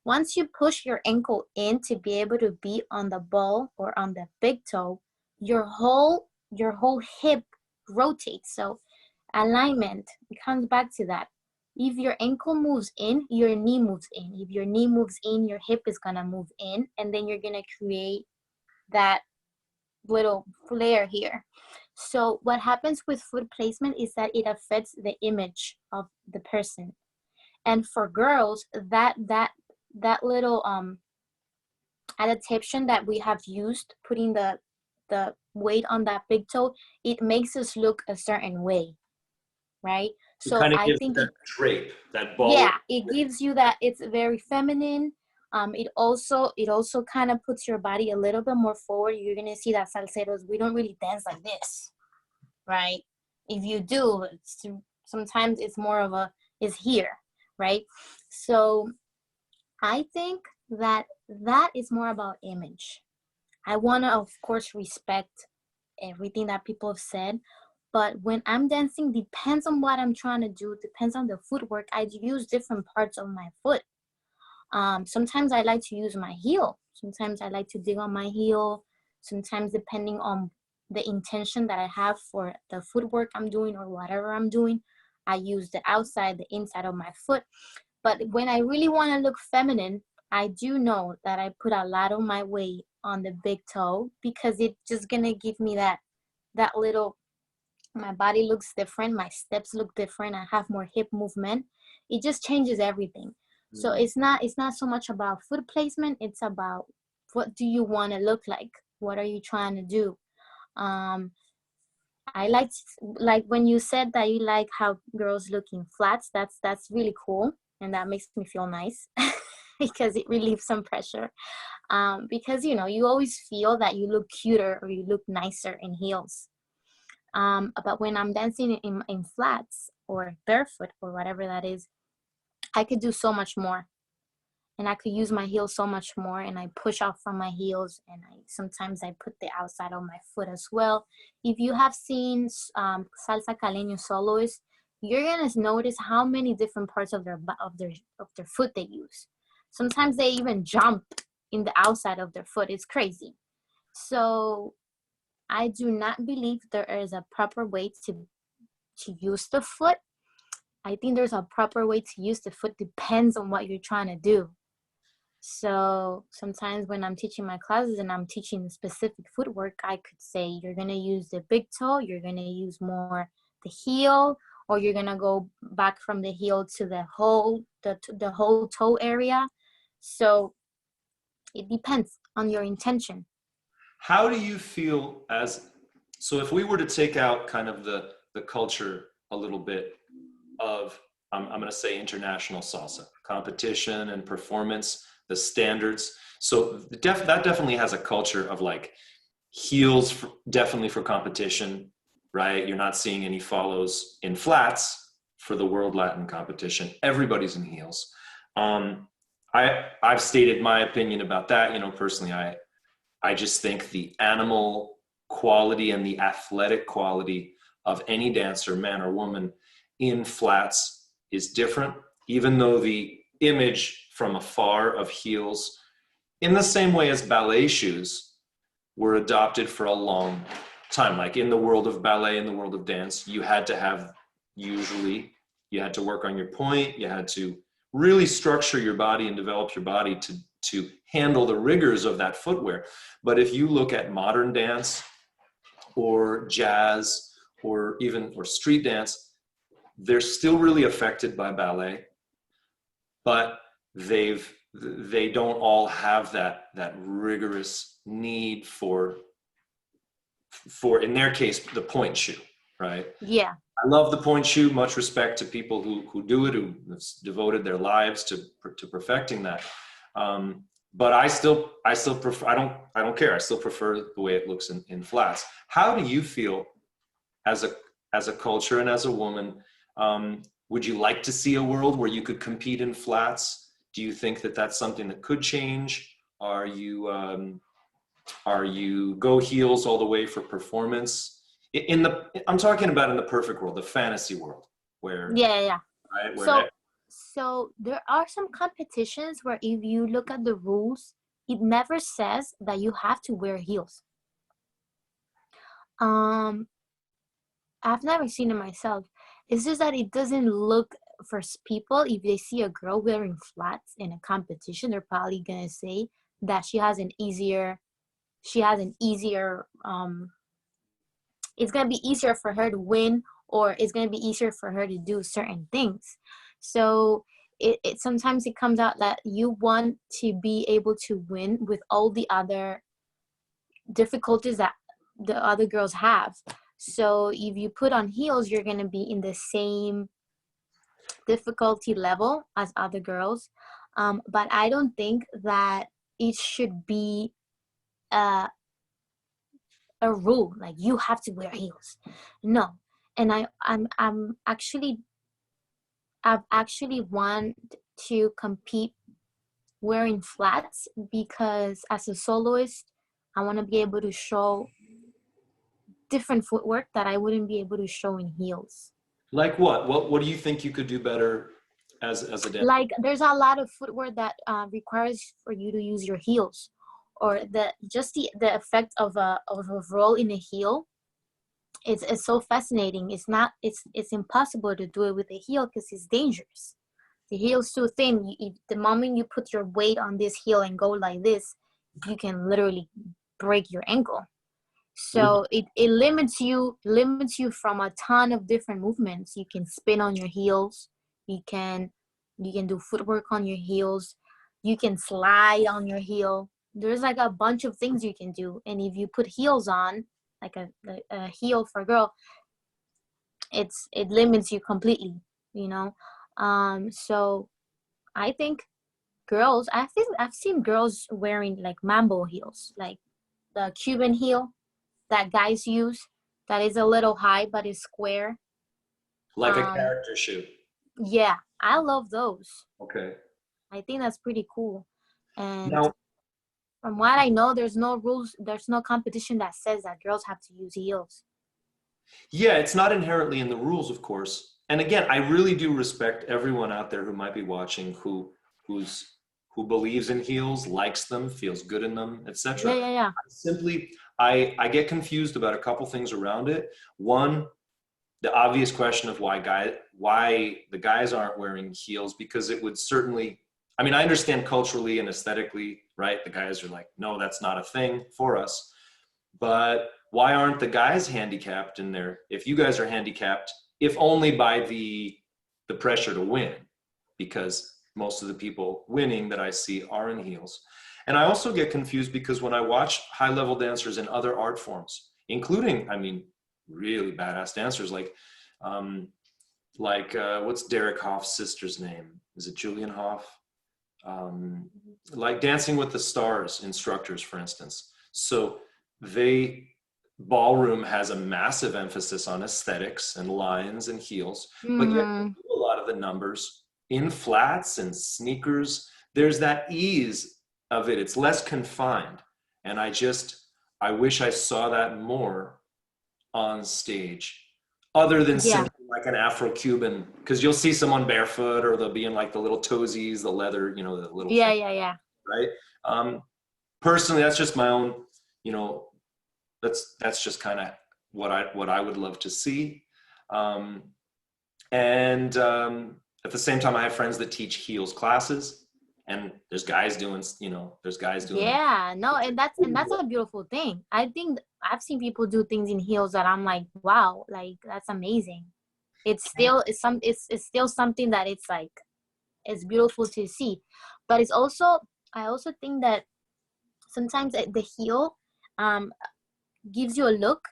Once you push your ankle in to be able to be on the ball or on the big toe, your whole hip rotates. So alignment, it comes back to that. If your ankle moves in, your knee moves in. If your knee moves in, your hip is gonna move in, and then you're gonna create that little flare here. So what happens with foot placement is that it affects the image of the person. And for girls, that little adaptation that we have used, putting the weight on that big toe, it makes us look a certain way, right? So I think that drape, that ball. Yeah, it gives you that. It's very feminine. It also kind of puts your body a little bit more forward. You're gonna see that salseros, we don't really dance like this, right? If you do, sometimes it's more of is here, right? So I think that is more about image. I want to, of course, respect everything that people have said, but when I'm dancing, depends on what I'm trying to do, depends on the footwork. I use different parts of my foot. Sometimes I like to use my heel. Sometimes I like to dig on my heel. Sometimes, depending on the intention that I have for the footwork I'm doing or whatever I'm doing, I use the outside, the inside of my foot. But when I really want to look feminine, I do know that I put a lot of my weight on the big toe, because it's just gonna give me that little, my body looks different, my steps look different, I have more hip movement. It just changes everything. So it's not so much about foot placement, it's about what do you want to look like? What are you trying to do? I like when you said that you like how girls look in flats. That's really cool, and that makes me feel nice because it relieves some pressure. Because you always feel that you look cuter or you look nicer in heels. But when I'm dancing in flats or barefoot or whatever that is, I could do so much more. and I could use my heels so much more, and I push off from my heels, and sometimes I put the outside of my foot as well. If you have seen salsa caleño soloists, you're gonna notice how many different parts of their foot they use. Sometimes they even jump in the outside of their foot. It's crazy. So I do not believe there is a proper way to use the foot. I think there's a proper way to use the foot, depends on what you're trying to do. So sometimes when I'm teaching my classes and I'm teaching specific footwork, I could say you're going to use the big toe, you're going to use more the heel, or you're going to go back from the heel to the whole toe area. So it depends on your intention. How do you feel so if we were to take out kind of the culture a little bit of, I'm going to say international salsa, competition and performance, the standards. So that definitely has a culture of like heels, definitely for competition, right? You're not seeing any follows in flats for the World Latin competition. Everybody's in heels. I've stated my opinion about that. You know, personally, I just think the animal quality and the athletic quality of any dancer, man or woman, in flats is different, even though the image from afar of heels, in the same way as ballet shoes, were adopted for a long time. Like in the world of ballet, in the world of dance, you had to work on your point, you had to really structure your body and develop your body to handle the rigors of that footwear. But if you look at modern dance or jazz or street dance, they're still really affected by ballet, but they don't all have that rigorous need for in their case the point shoe, right? Yeah. I love the point shoe. Much respect to people who do it, who have devoted their lives to perfecting that. But I still prefer. I don't care. I still prefer the way it looks in flats. How do you feel as a culture and as a woman? Would you like to see a world where you could compete in flats? Do you think that that's something that could change? Are you go heels all the way for performance? I'm talking about in the perfect world, the fantasy world, where Yeah. right where So there are some competitions where if you look at the rules, it never says that you have to wear heels. I've never seen it myself. It's just that it doesn't look, for people, if they see a girl wearing flats in a competition, they're probably gonna say that she has an easier it's gonna be easier for her to win, or it's gonna be easier for her to do certain things. So it sometimes it comes out that you want to be able to win with all the other difficulties that the other girls have. So if you put on heels, you're gonna be in the same difficulty level as other girls. But I don't think that it should be a rule like you have to wear heels. No. And I've actually want to compete wearing flats because as a soloist, I want to be able to show different footwork that I wouldn't be able to show in heels. like what do you think you could do better as a dancer? Like there's a lot of footwork that requires for you to use your heels, or the effect of a roll in a heel. It's so fascinating. It's impossible to do it with a heel because it's dangerous. The heel's too thin. The moment you put your weight on this heel and go like this, you can literally break your ankle. So it limits you from a ton of different movements. You can spin on your heels. You can do footwork on your heels. You can slide on your heel. There's like a bunch of things you can do. And if you put heels on, like a heel for a girl, it limits you completely, you know. So I think I've seen girls wearing like mambo heels, like the Cuban heel that guys use, that is a little high but is square. Like a character shoe. Yeah, I love those. Okay. I think that's pretty cool. And Now, from what I know, there's no rules, there's no competition that says that girls have to use heels. yeah, it's not inherently in the rules, of course. And again, I really do respect everyone out there who might be watching who's who believes in heels, likes them, feels good in them, Yeah, etc. yeah, yeah. Simply, I get confused about a couple things around it. One, the obvious question of why the guys aren't wearing heels, because it would certainly, I mean, I understand culturally and aesthetically, right? The guys are like, no, that's not a thing for us. But why aren't the guys handicapped in there? If you guys are handicapped, if only by the pressure to win, because most of the people winning that I see are in heels. And I also get confused because when I watch high level dancers in other art forms, including, I mean, really badass dancers um, what's Derek Hoff's sister's name? Is it Julian Hoff? Um, like Dancing with the Stars instructors, for instance. So they ballroom has a massive emphasis on aesthetics and lines and heels, but yet they Mm-hmm. do a lot of the numbers in flats and sneakers. There's that ease of it. It's less confined. And I wish I saw that more on stage other than Yeah, simply like an Afro-Cuban, because you'll see someone barefoot or they'll be in like the little toesies, the leather, the little yeah, thing, yeah, yeah. right? Um, Personally, that's just my own, you know, that's just kind of what I would love to see. Um, and At the same time, I have friends that teach heels classes, and there's guys doing them. Yeah, no, and that's a beautiful thing. I think I've seen people do things in heels that I'm like, wow, like that's amazing. It's still something that it's like it's beautiful to see. But it's also I also think that sometimes the heel um gives you a look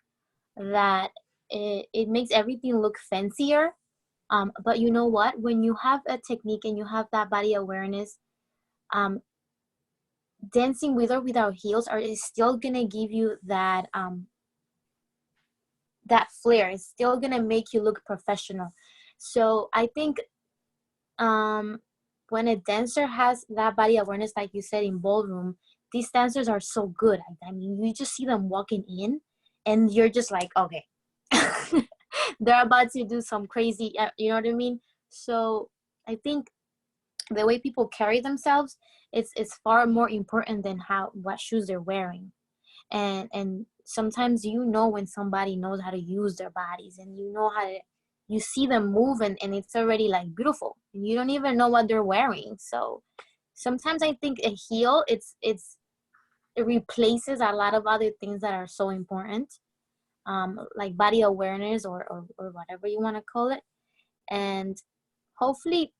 that it makes everything look fancier. But you know what? When you have a technique and you have that body awareness, um, dancing with or without heels is still gonna give you that flair. It's still gonna make you look professional. So I think um, when a dancer has that body awareness, like you said in ballroom, these dancers are so good. I mean, you just see them walking in, and you're just like, okay, they're about to do some crazy. You know what I mean? So I think the way people carry themselves it's far more important than how what shoes they're wearing. And sometimes when somebody knows how to use their bodies, and you see them move, and it's already like beautiful, and you don't even know what they're wearing. So sometimes I think a heel it replaces a lot of other things that are so important, like body awareness or whatever you want to call it. And hopefully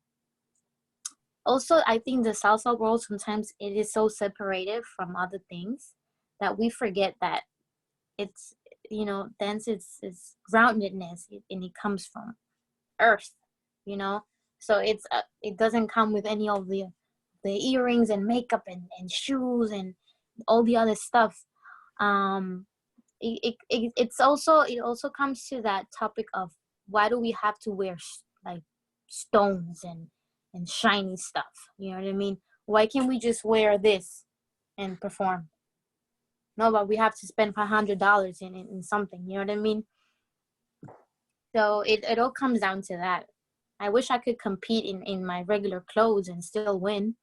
also I think the salsa world sometimes it is so separated from other things that we forget that it's dance is groundedness, and it comes from earth, you know so it doesn't come with any of the earrings and makeup and shoes and all the other stuff. um it also comes to that topic of why do we have to wear like stones and shiny stuff, you know what I mean? Why can't we just wear this and perform? No, but we have to spend $500 in something, you know what I mean? So it all comes down to that. I wish I could compete in my regular clothes and still win.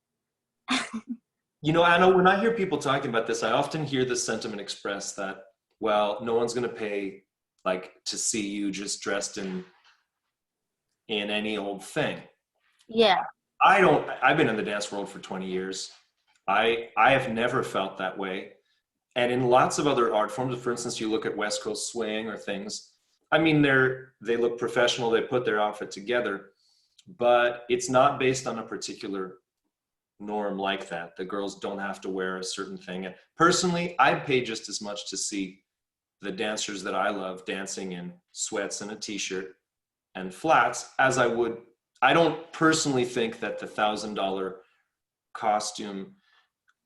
Anna, when I hear people talking about this, I often hear this sentiment expressed that, well, no one's going to pay like to see you just dressed in any old thing. Yeah. I've been in the dance world for 20 years. I have never felt that way. And in lots of other art forms, for instance, you look at West Coast swing or things, I mean, they look professional, they put their outfit together, but it's not based on a particular norm like that. The girls don't have to wear a certain thing. And personally, I'd pay just as much to see the dancers that I love dancing in sweats and a t-shirt and flats as I would. I don't personally think that the $1,000 costume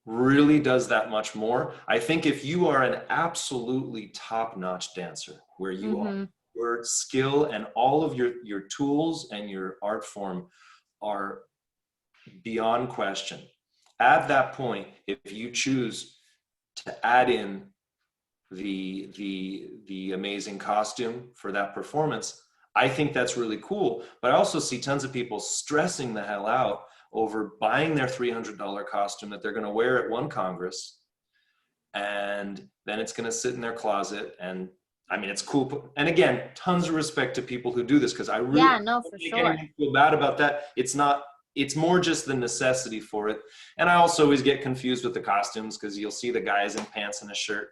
really does that much more. I think if you are an absolutely top-notch dancer, where Mm-hmm. your skill and all of your tools and your art form are beyond question. At that point, if you choose to add in the amazing costume for that performance, I think that's really cool. But I also see tons of people stressing the hell out over buying their $300 costume that they're going to wear at one Congress, and then it's going to sit in their closet. And I mean, it's cool. And again, tons of respect to people who do this, because I really Yeah, no, don't for make sure. anything feel bad about that. It's not. It's more just the necessity for it. And I also always get confused with the costumes, because you'll see the guys in pants and a shirt,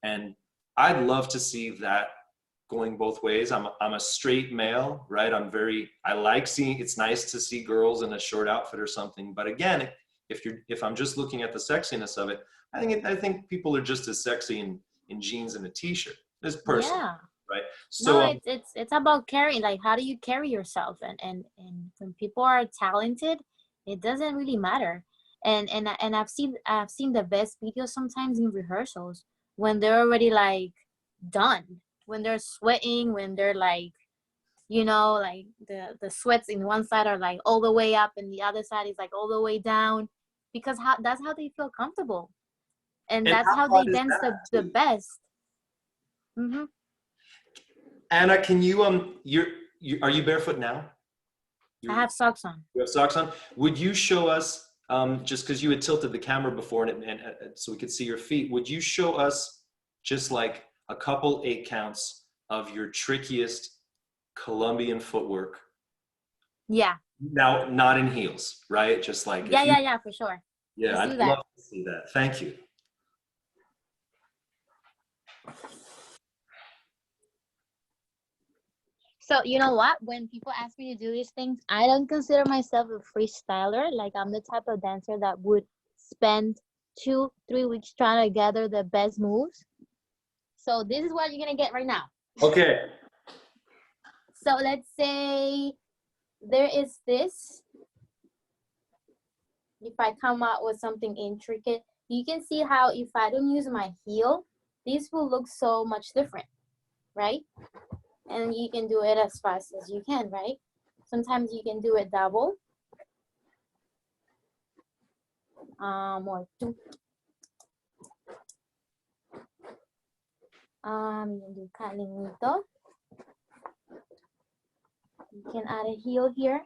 and I'd love to see that going both ways. I'm a straight male, right? I like seeing, it's nice to see girls in a short outfit or something. But again, if I'm just looking at the sexiness of it, I think people are just as sexy in jeans and a t-shirt, this person, Yeah. right? No, So it's about carrying, like how do you carry yourself, and when people are talented, it doesn't really matter. And I've seen the best videos sometimes in rehearsals when they're already like done, when they're sweating, when they're like, like the sweats in one side are like all the way up and the other side is like all the way down, because that's how they feel comfortable, and and that's how how fun they is dance that the too? best. Hmm. Anna, can you are you barefoot now? I You're, have socks on. you have socks on. Would you show us, just because you had tilted the camera before, so we could see your feet, would you show us just like a couple 8 counts of your trickiest Colombian footwork? Yeah. Now, not in heels, right? Just like Yeah, if you, yeah, yeah, for sure. yeah, Let's I'd do that. love to see that. Thank you. So, you know what? When people ask me to do these things, I don't consider myself a freestyler. Like, I'm the type of dancer that would spend 2, 3 weeks trying to gather the best moves. So, this is what you're going to get right now. Okay. So, let's say there is this. If I come out with something intricate, you can see how if I don't use my heel, this will look so much different, right? And you can do it as fast as you can, right? Sometimes you can do it double, or two. You can do calinito. You can add a heel here,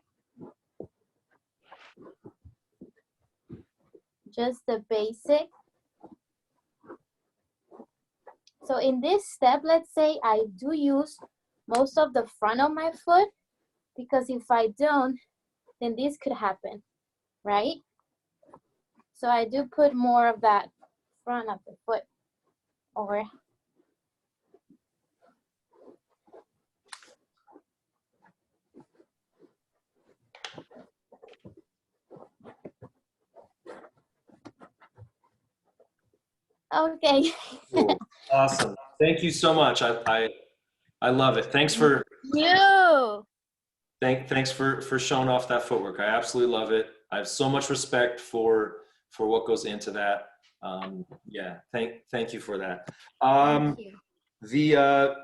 just the basic. So in this step, let's say I do use most of the front of my foot, because if I don't, then this could happen, right? So I do put more of that front of the foot over. Okay. Cool. Awesome. Thank you so much. I love it. You. Thanks for showing off that footwork. I absolutely love it. I have so much respect for what goes into that. Yeah, thank you for that. Thank Um, you. the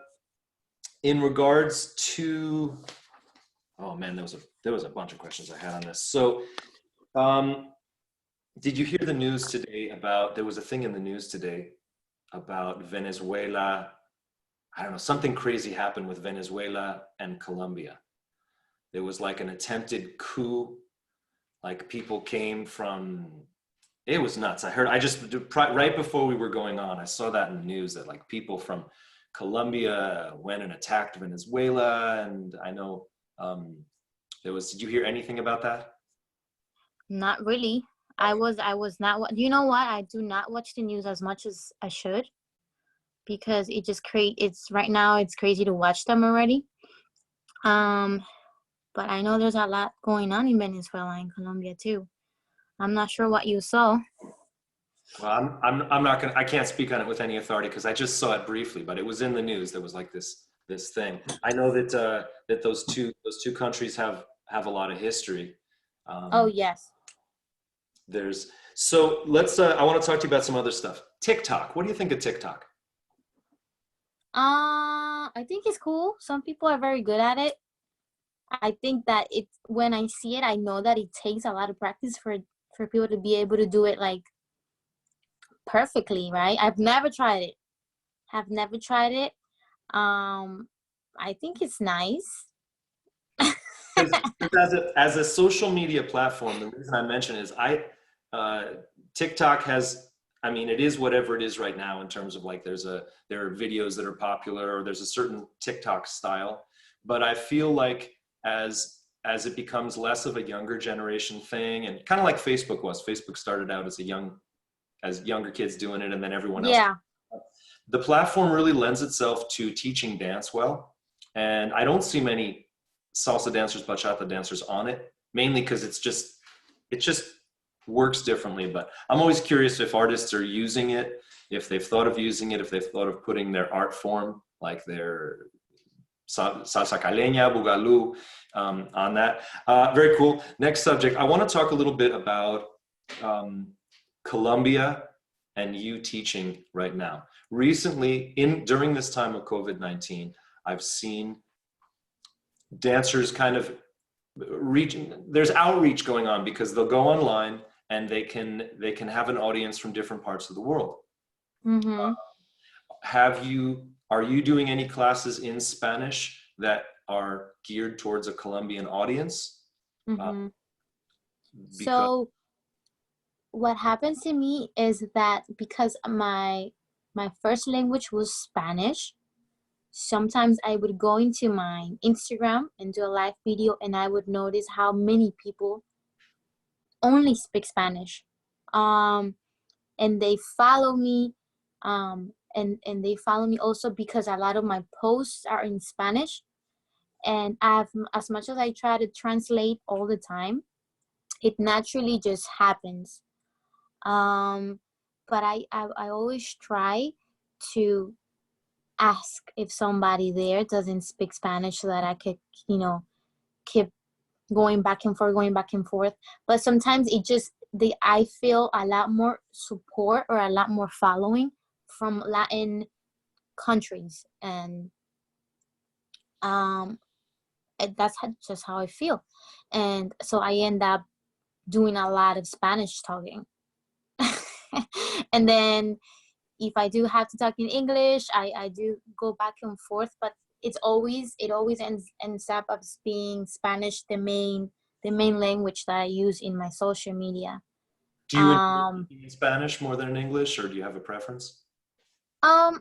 in regards to, oh man, there was a bunch of questions I had on this. So, um, did you hear the news today about, there was a thing in the news today about Venezuela? I don't know, something crazy happened with Venezuela and Colombia. There was like an attempted coup, like people came from, it was nuts. I just, right before we were going on, I saw that in the news that like people from Colombia went and attacked Venezuela. And I know did you hear anything about that? Not really. I was not. You know what? I do not watch the news as much as I should, because it just it's right now it's crazy to watch them already. Um, but I know there's a lot going on in Venezuela and Colombia too. I'm not sure what you saw. Well, I'm not gonna, I can't speak on it with any authority because I just saw it briefly, but it was in the news. There was like this thing. I know that that those two countries have a lot of history. Oh Um, yes. there's so let's. I want to talk to you about some other stuff. TikTok. What do you think of TikTok? I think it's cool. Some people are very good at it. I think that it's when I see it, I know that it takes a lot of practice for people to be able to do it like perfectly, right? I've never tried it. Have never tried it. I think it's nice. Because as a social media platform, the reason I mention is uh, TikTok has, I mean, it is whatever it is right now in terms of like there are videos that are popular or there's a certain TikTok style, but I feel like as it becomes less of a younger generation thing, and kind of like Facebook was. Facebook started out as younger kids doing it, and then everyone else. Yeah. The platform really lends itself to teaching dance well, and I don't see many salsa dancers, bachata dancers on it, mainly because it just works differently. But I'm always curious if artists are using it, if they've thought of using it, if they've thought of putting their art form, like their salsa caleña, bugalú, on that. Very cool. Next subject. I want to talk a little bit about um, Colombia and you teaching right now. Recently, during this time of COVID-19, I've seen dancers kind of there's outreach going on because they'll go online and they can have an audience from different parts of the world. Mm-hmm. Are you doing any classes in Spanish that are geared towards a Colombian audience? Mm-hmm. Because So what happens to me is that because my first language was Spanish, sometimes I would go into my Instagram and do a live video, and I would notice how many people only speak Spanish. Um, and they follow me, and they follow me also because a lot of my posts are in Spanish. And as much as I try to translate all the time, it naturally just happens. Um, but I always try to ask if somebody there doesn't speak Spanish so that I could, keep going back and forth, going back and forth. But sometimes I feel a lot more support or a lot more following from Latin countries, and um, just how I feel, and so I end up doing a lot of Spanish talking, and then if I do have to talk in English, I do go back and forth, but it always ends up as being Spanish, the main language that I use in my social media. do you enjoy Um, speaking in Spanish more than in English, or do you have a preference? um,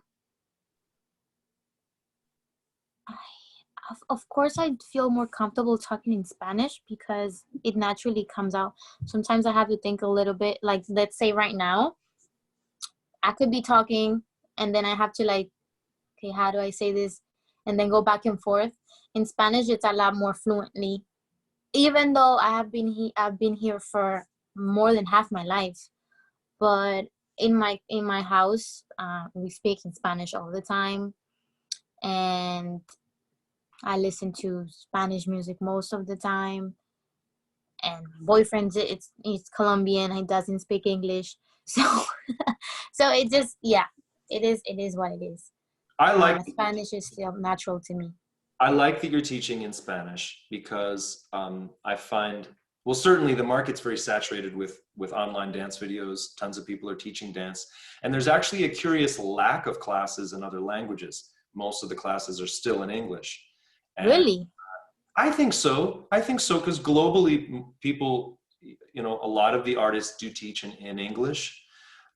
I, of course, I feel more comfortable talking in Spanish because it naturally comes out. Sometimes I have to think a little bit, like let's say right now, I could be talking and then I have to like, okay, how do I say this? And then go back and forth. In Spanish, it's a lot more fluently. Even though I've been here for more than half my life, but in my house, we speak in Spanish all the time, and I listen to Spanish music most of the time. And my boyfriend, it's Colombian. He doesn't speak English, so so it just it is what it is. I like Spanish is still natural to me. I like that you're teaching in Spanish because I find, well, certainly the market's very saturated with online dance videos. Tons of people are teaching dance, and there's actually a curious lack of classes in other languages. Most of the classes are still in English, and Really? I think so. I think so because globally, people, a lot of the artists do teach in English.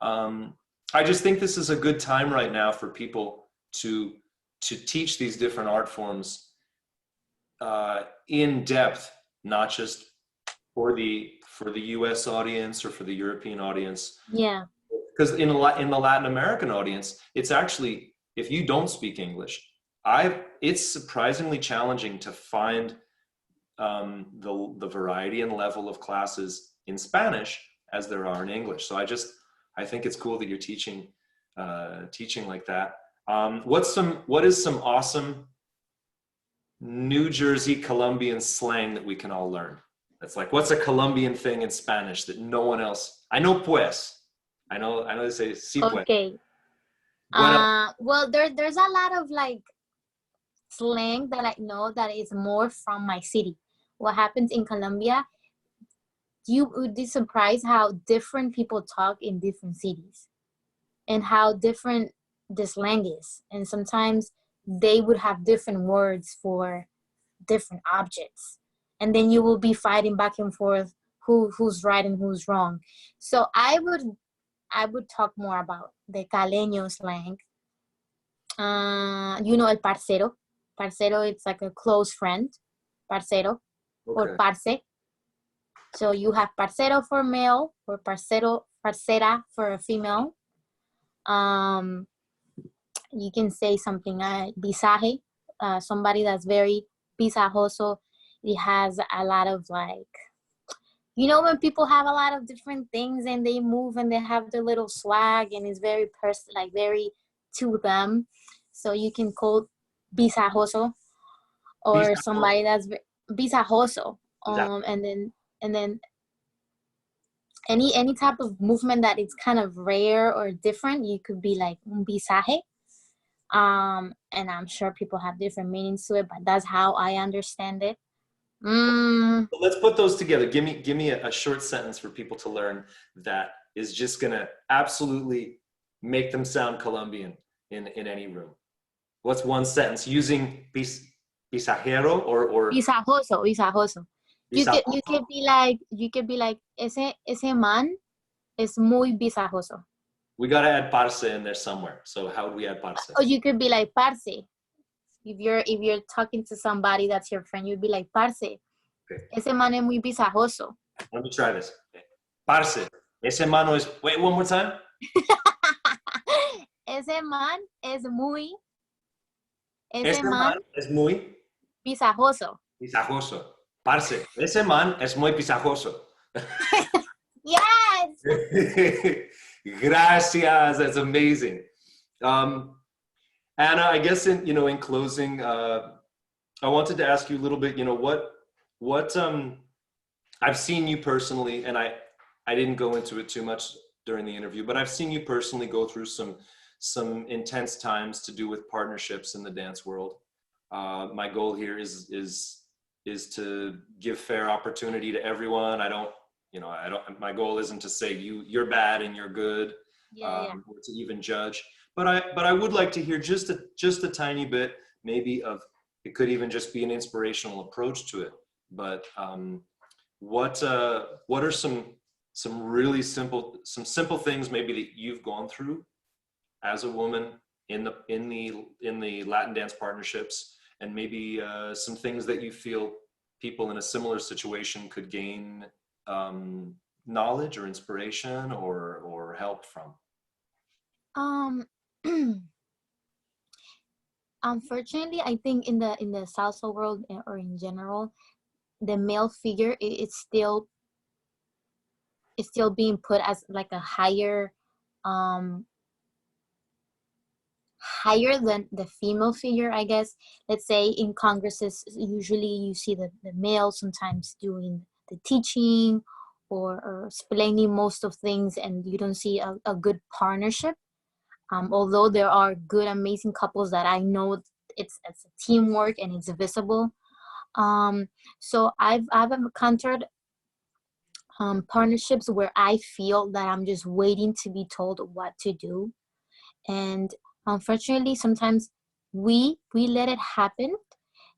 Um, I just think this is a good time right now for people to teach these different art forms in depth, not just for the U.S. audience or for the European audience. Yeah. Because in the Latin American audience, it's actually, if you don't speak English, it's surprisingly challenging to find the variety and level of classes in Spanish as there are in English. So I think it's cool that you're teaching like that. What is some awesome New Jersey Colombian slang that we can all learn? That's like, what's a Colombian thing in Spanish that no one else? I know pues. I know they say si pues. Okay. What else? Well, there's a lot of like slang that I know that is more from my city. What happens in Colombia, you would be surprised how different people talk in different cities and how different the slang is. And sometimes they would have different words for different objects. And then you will be fighting back and forth who's right and who's wrong. So I would talk more about the caleño slang. El parcero. Parcero, it's like a close friend. Parcero or Okay. parce. So you have parcero for male or parcero, parcera for a female. Um, you can say something, visaje, somebody that's very visajoso. It has a lot of like, when people have a lot of different things and they move and they have their little swag and it's very like very to them. So you can call visajoso or Bisajo. somebody that's visajoso. Bisajo. And then any type of movement that is kind of rare or different, you could be like un visaje. And I'm sure people have different meanings to it, but that's how I understand it. mm, So let's put those together. Give me a short sentence for people to learn that is just gonna absolutely make them sound Colombian in any room. What's one sentence using pisajero or visajoso, visajoso. You could be like ese man es muy visajoso. we gotta add parce in there somewhere. So how would we add parce? Or you could be like parce. If you're talking to somebody that's your friend, you'd be like parce. Okay. Ese man es muy visajoso. Let me try this. Okay. Parce. Ese mano is, wait, one more time. Ese man es muy. Ese Ese man man es muy visajoso. pisajoso. Parce. Ese man es muy pisajoso. Yes. Gracias. That's amazing. Anna, I guess in closing, I wanted to ask you a little bit. What I've seen you personally, and I didn't go into it too much during the interview, but I've seen you personally go through some intense times to do with partnerships in the dance world. My goal here is to give fair opportunity to everyone. My goal isn't to say you're bad and you're good, Yeah. or to even judge. But I would like to hear just a tiny bit, maybe of, it could even just be an inspirational approach to it. But what are some simple things maybe that you've gone through as a woman in the Latin dance partnerships, and maybe some things that you feel people in a similar situation could gain knowledge or inspiration or help from? Um. Unfortunately, I think in the salsa world, or in general, the male figure is still being put as like a um higher than the female figure, I guess. Let's say in congresses, usually you see the male sometimes doing the teaching or explaining most of things, and you don't see a good partnership. Although there are good, amazing couples that I know, it's a teamwork and it's visible. So I've encountered partnerships where I feel that I'm just waiting to be told what to do, and unfortunately, sometimes we let it happen,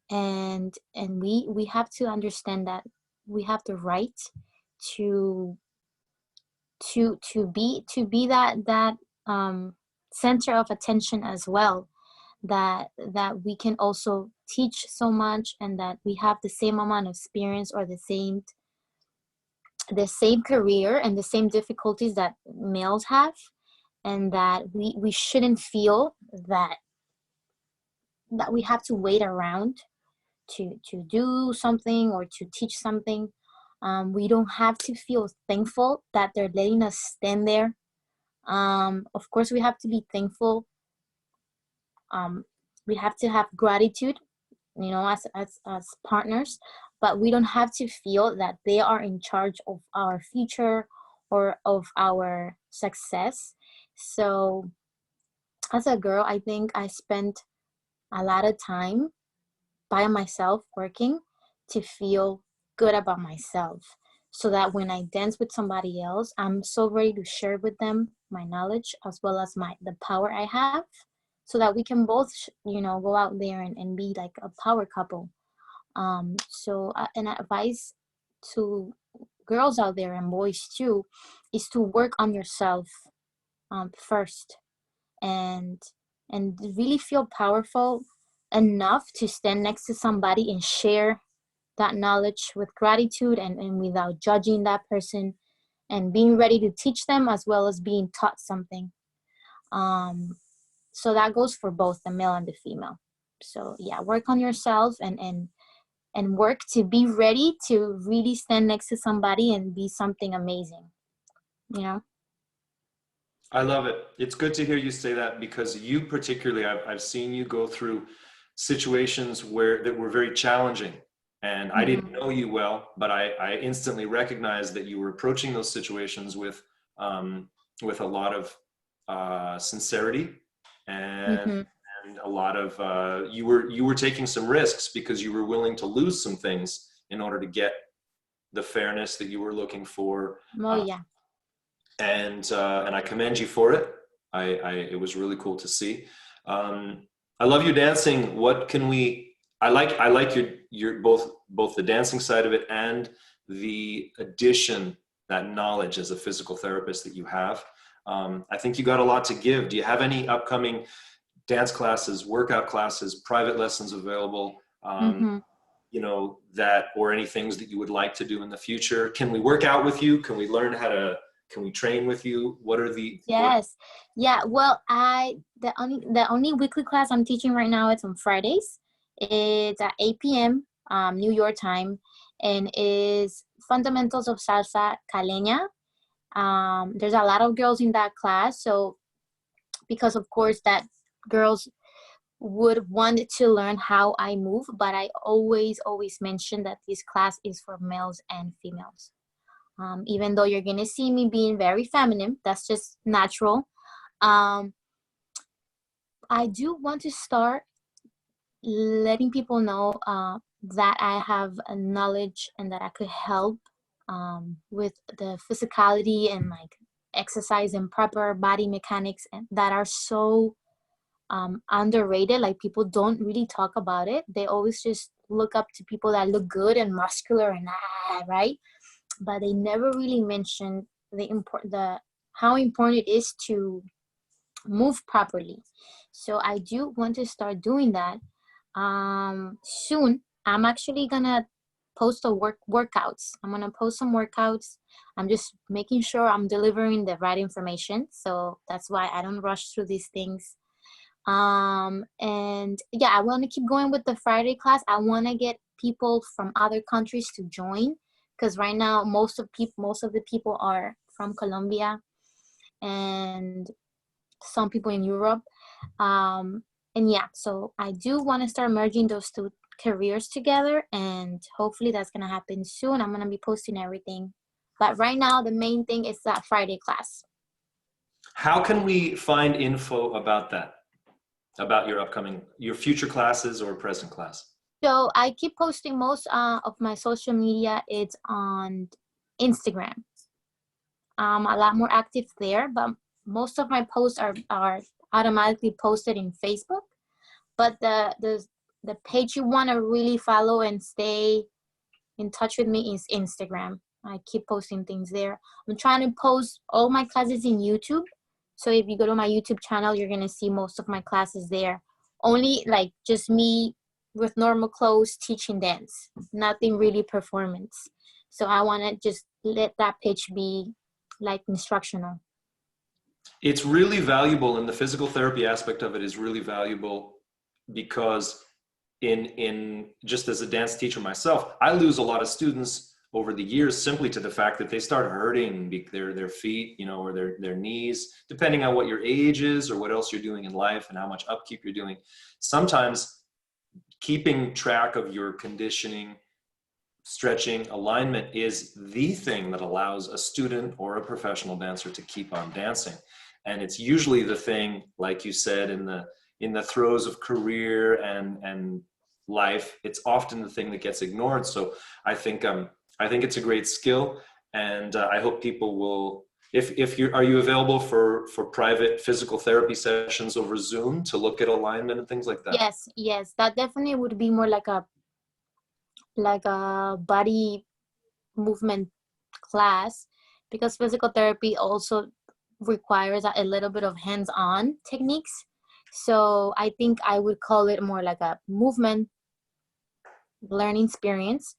and we have to understand that we have the right to to be that center of attention as well, that we can also teach so much, and that we have the same amount of experience or the same career and the same difficulties that males have, and that we shouldn't feel that we have to wait around to do something or to teach something. We don't have to feel thankful that they're letting us stand there. Of course, we have to be thankful. We have to have gratitude, as partners, but we don't have to feel that they are in charge of our future or of our success. So, as a girl, I think I spent a lot of time by myself working to feel good about myself, so that when I dance with somebody else, I'm so ready to share with them my knowledge as well as the power I have, so that we can both go out there and be like a power couple. So an advice to girls out there and boys too is to work on yourself first, and really feel powerful enough to stand next to somebody and share that knowledge with gratitude, and without judging that person, and being ready to teach them as well as being taught something. um so that goes for both the male and the female. So yeah, work on yourself, and work to be ready to really stand next to somebody and be something amazing, you know. I love it. It's good to hear you say that, because you particularly, I've seen you go through situations that were very challenging, and I didn't Mm-hmm. know you well, but I instantly recognized that you were approaching those situations um, with a lot of sincerity, and Mm-hmm. a lot of you were taking some risks because you were willing to lose some things in order to get the fairness that you were looking for. Oh yeah. And I commend you for it. It was really cool to see. Um, I love you dancing. What can we? I like your both the dancing side of it and the addition, that knowledge as a physical therapist that you have. I think you got a lot to give. Do you have any upcoming dance classes, workout classes, private lessons available? Mm-hmm. That, or any things that you would like to do in the future? Can we work out with you? Can we learn how to, can we train with you? What? Yes. Yeah. Well, the only weekly class I'm teaching right now, it's on Fridays. It's at 8 p.m. New York time, and is fundamentals of salsa caleña. There's a lot of girls in that class, so because of course that girls would want to learn how I move, but I always mention that this class is for males and females. Even though you're gonna see me being very feminine, that's just natural. um, I do want to start letting people know that I have a knowledge and that I could help with the physicality and like exercise and proper body mechanics, and that are so underrated. Like people don't really talk about it. They always just look up to people that look good and muscular and right, but they never really mention the how important it is to move properly. So I do want to start doing that soon. I'm actually gonna post a workouts. I'm gonna post some workouts. I'm just making sure I'm delivering the right information, so that's why I don't rush through these things. And yeah, I want to keep going with the Friday class. I want to get people from other countries to join, because right now most of the people are from Colombia, and some people in Europe. Um, and yeah, so I do want to start merging those two careers together, and hopefully that's gonna happen soon. I'm gonna be posting everything, but right now the main thing is that Friday class. How can we find info about that? About your future classes or present class? So I keep posting most of my social media. It's on Instagram. A lot more active there, but most of my posts are automatically posted in Facebook. But the page you want to really follow and stay in touch with me is Instagram. I keep posting things there. I'm trying to post all my classes in YouTube. So if you go to my YouTube channel, you're gonna see most of my classes there. Only like just me with normal clothes teaching dance. Nothing really performance. So I wanna just let that page be like instructional. It's really valuable, and the physical therapy aspect of it is really valuable, because in just as a dance teacher myself, I lose a lot of students over the years simply to the fact that they start hurting their feet, or their knees, depending on what your age is or what else you're doing in life and how much upkeep you're doing. Sometimes keeping track of your conditioning, stretching, alignment is the thing that allows a student or a professional dancer to keep on dancing. And it's usually the thing, like you said, in the throes of career and life, it's often the thing that gets ignored. So I think it's a great skill, and I hope people will. If you are you available for private physical therapy sessions over Zoom to look at alignment and things like that? Yes, yes, that definitely would be more like a body movement class, because physical therapy also requires a little bit of hands-on techniques. So I think I would call it more like a movement learning experience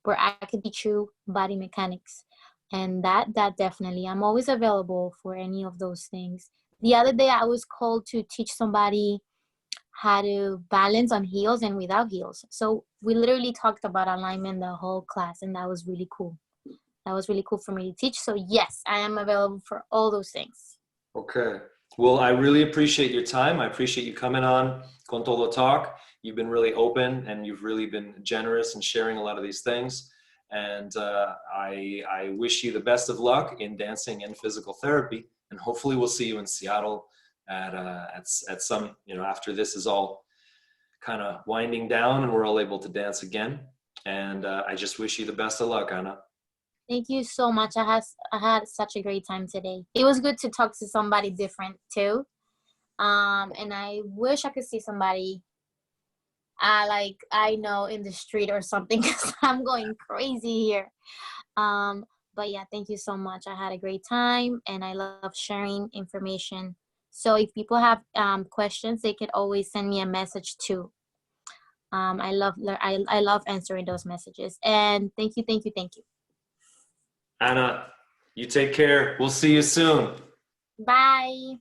where I could teach you body mechanics. And that definitely, I'm always available for any of those things. The other day I was called to teach somebody how to balance on heels and without heels. So we literally talked about alignment the whole class, and that was really cool. That was really cool for me to teach. So yes, I am available for all those things. Okay. Well, I really appreciate your time. I appreciate you coming on Con Todo Talk. You've been really open and you've really been generous in sharing a lot of these things. And I wish you the best of luck in dancing and physical therapy. And hopefully we'll see you in Seattle at some, after this is all kind of winding down and we're all able to dance again. And I just wish you the best of luck, Ana. Thank you so much. I had such a great time today. It was good to talk to somebody different too. And I wish I could see somebody like I know in the street or something, because I'm going crazy here. Um, but yeah, thank you so much. I had a great time and I love sharing information. So if people have questions, they could always send me a message too. I love answering those messages. And thank you, thank you, thank you. Ana, you take care. We'll see you soon. Bye.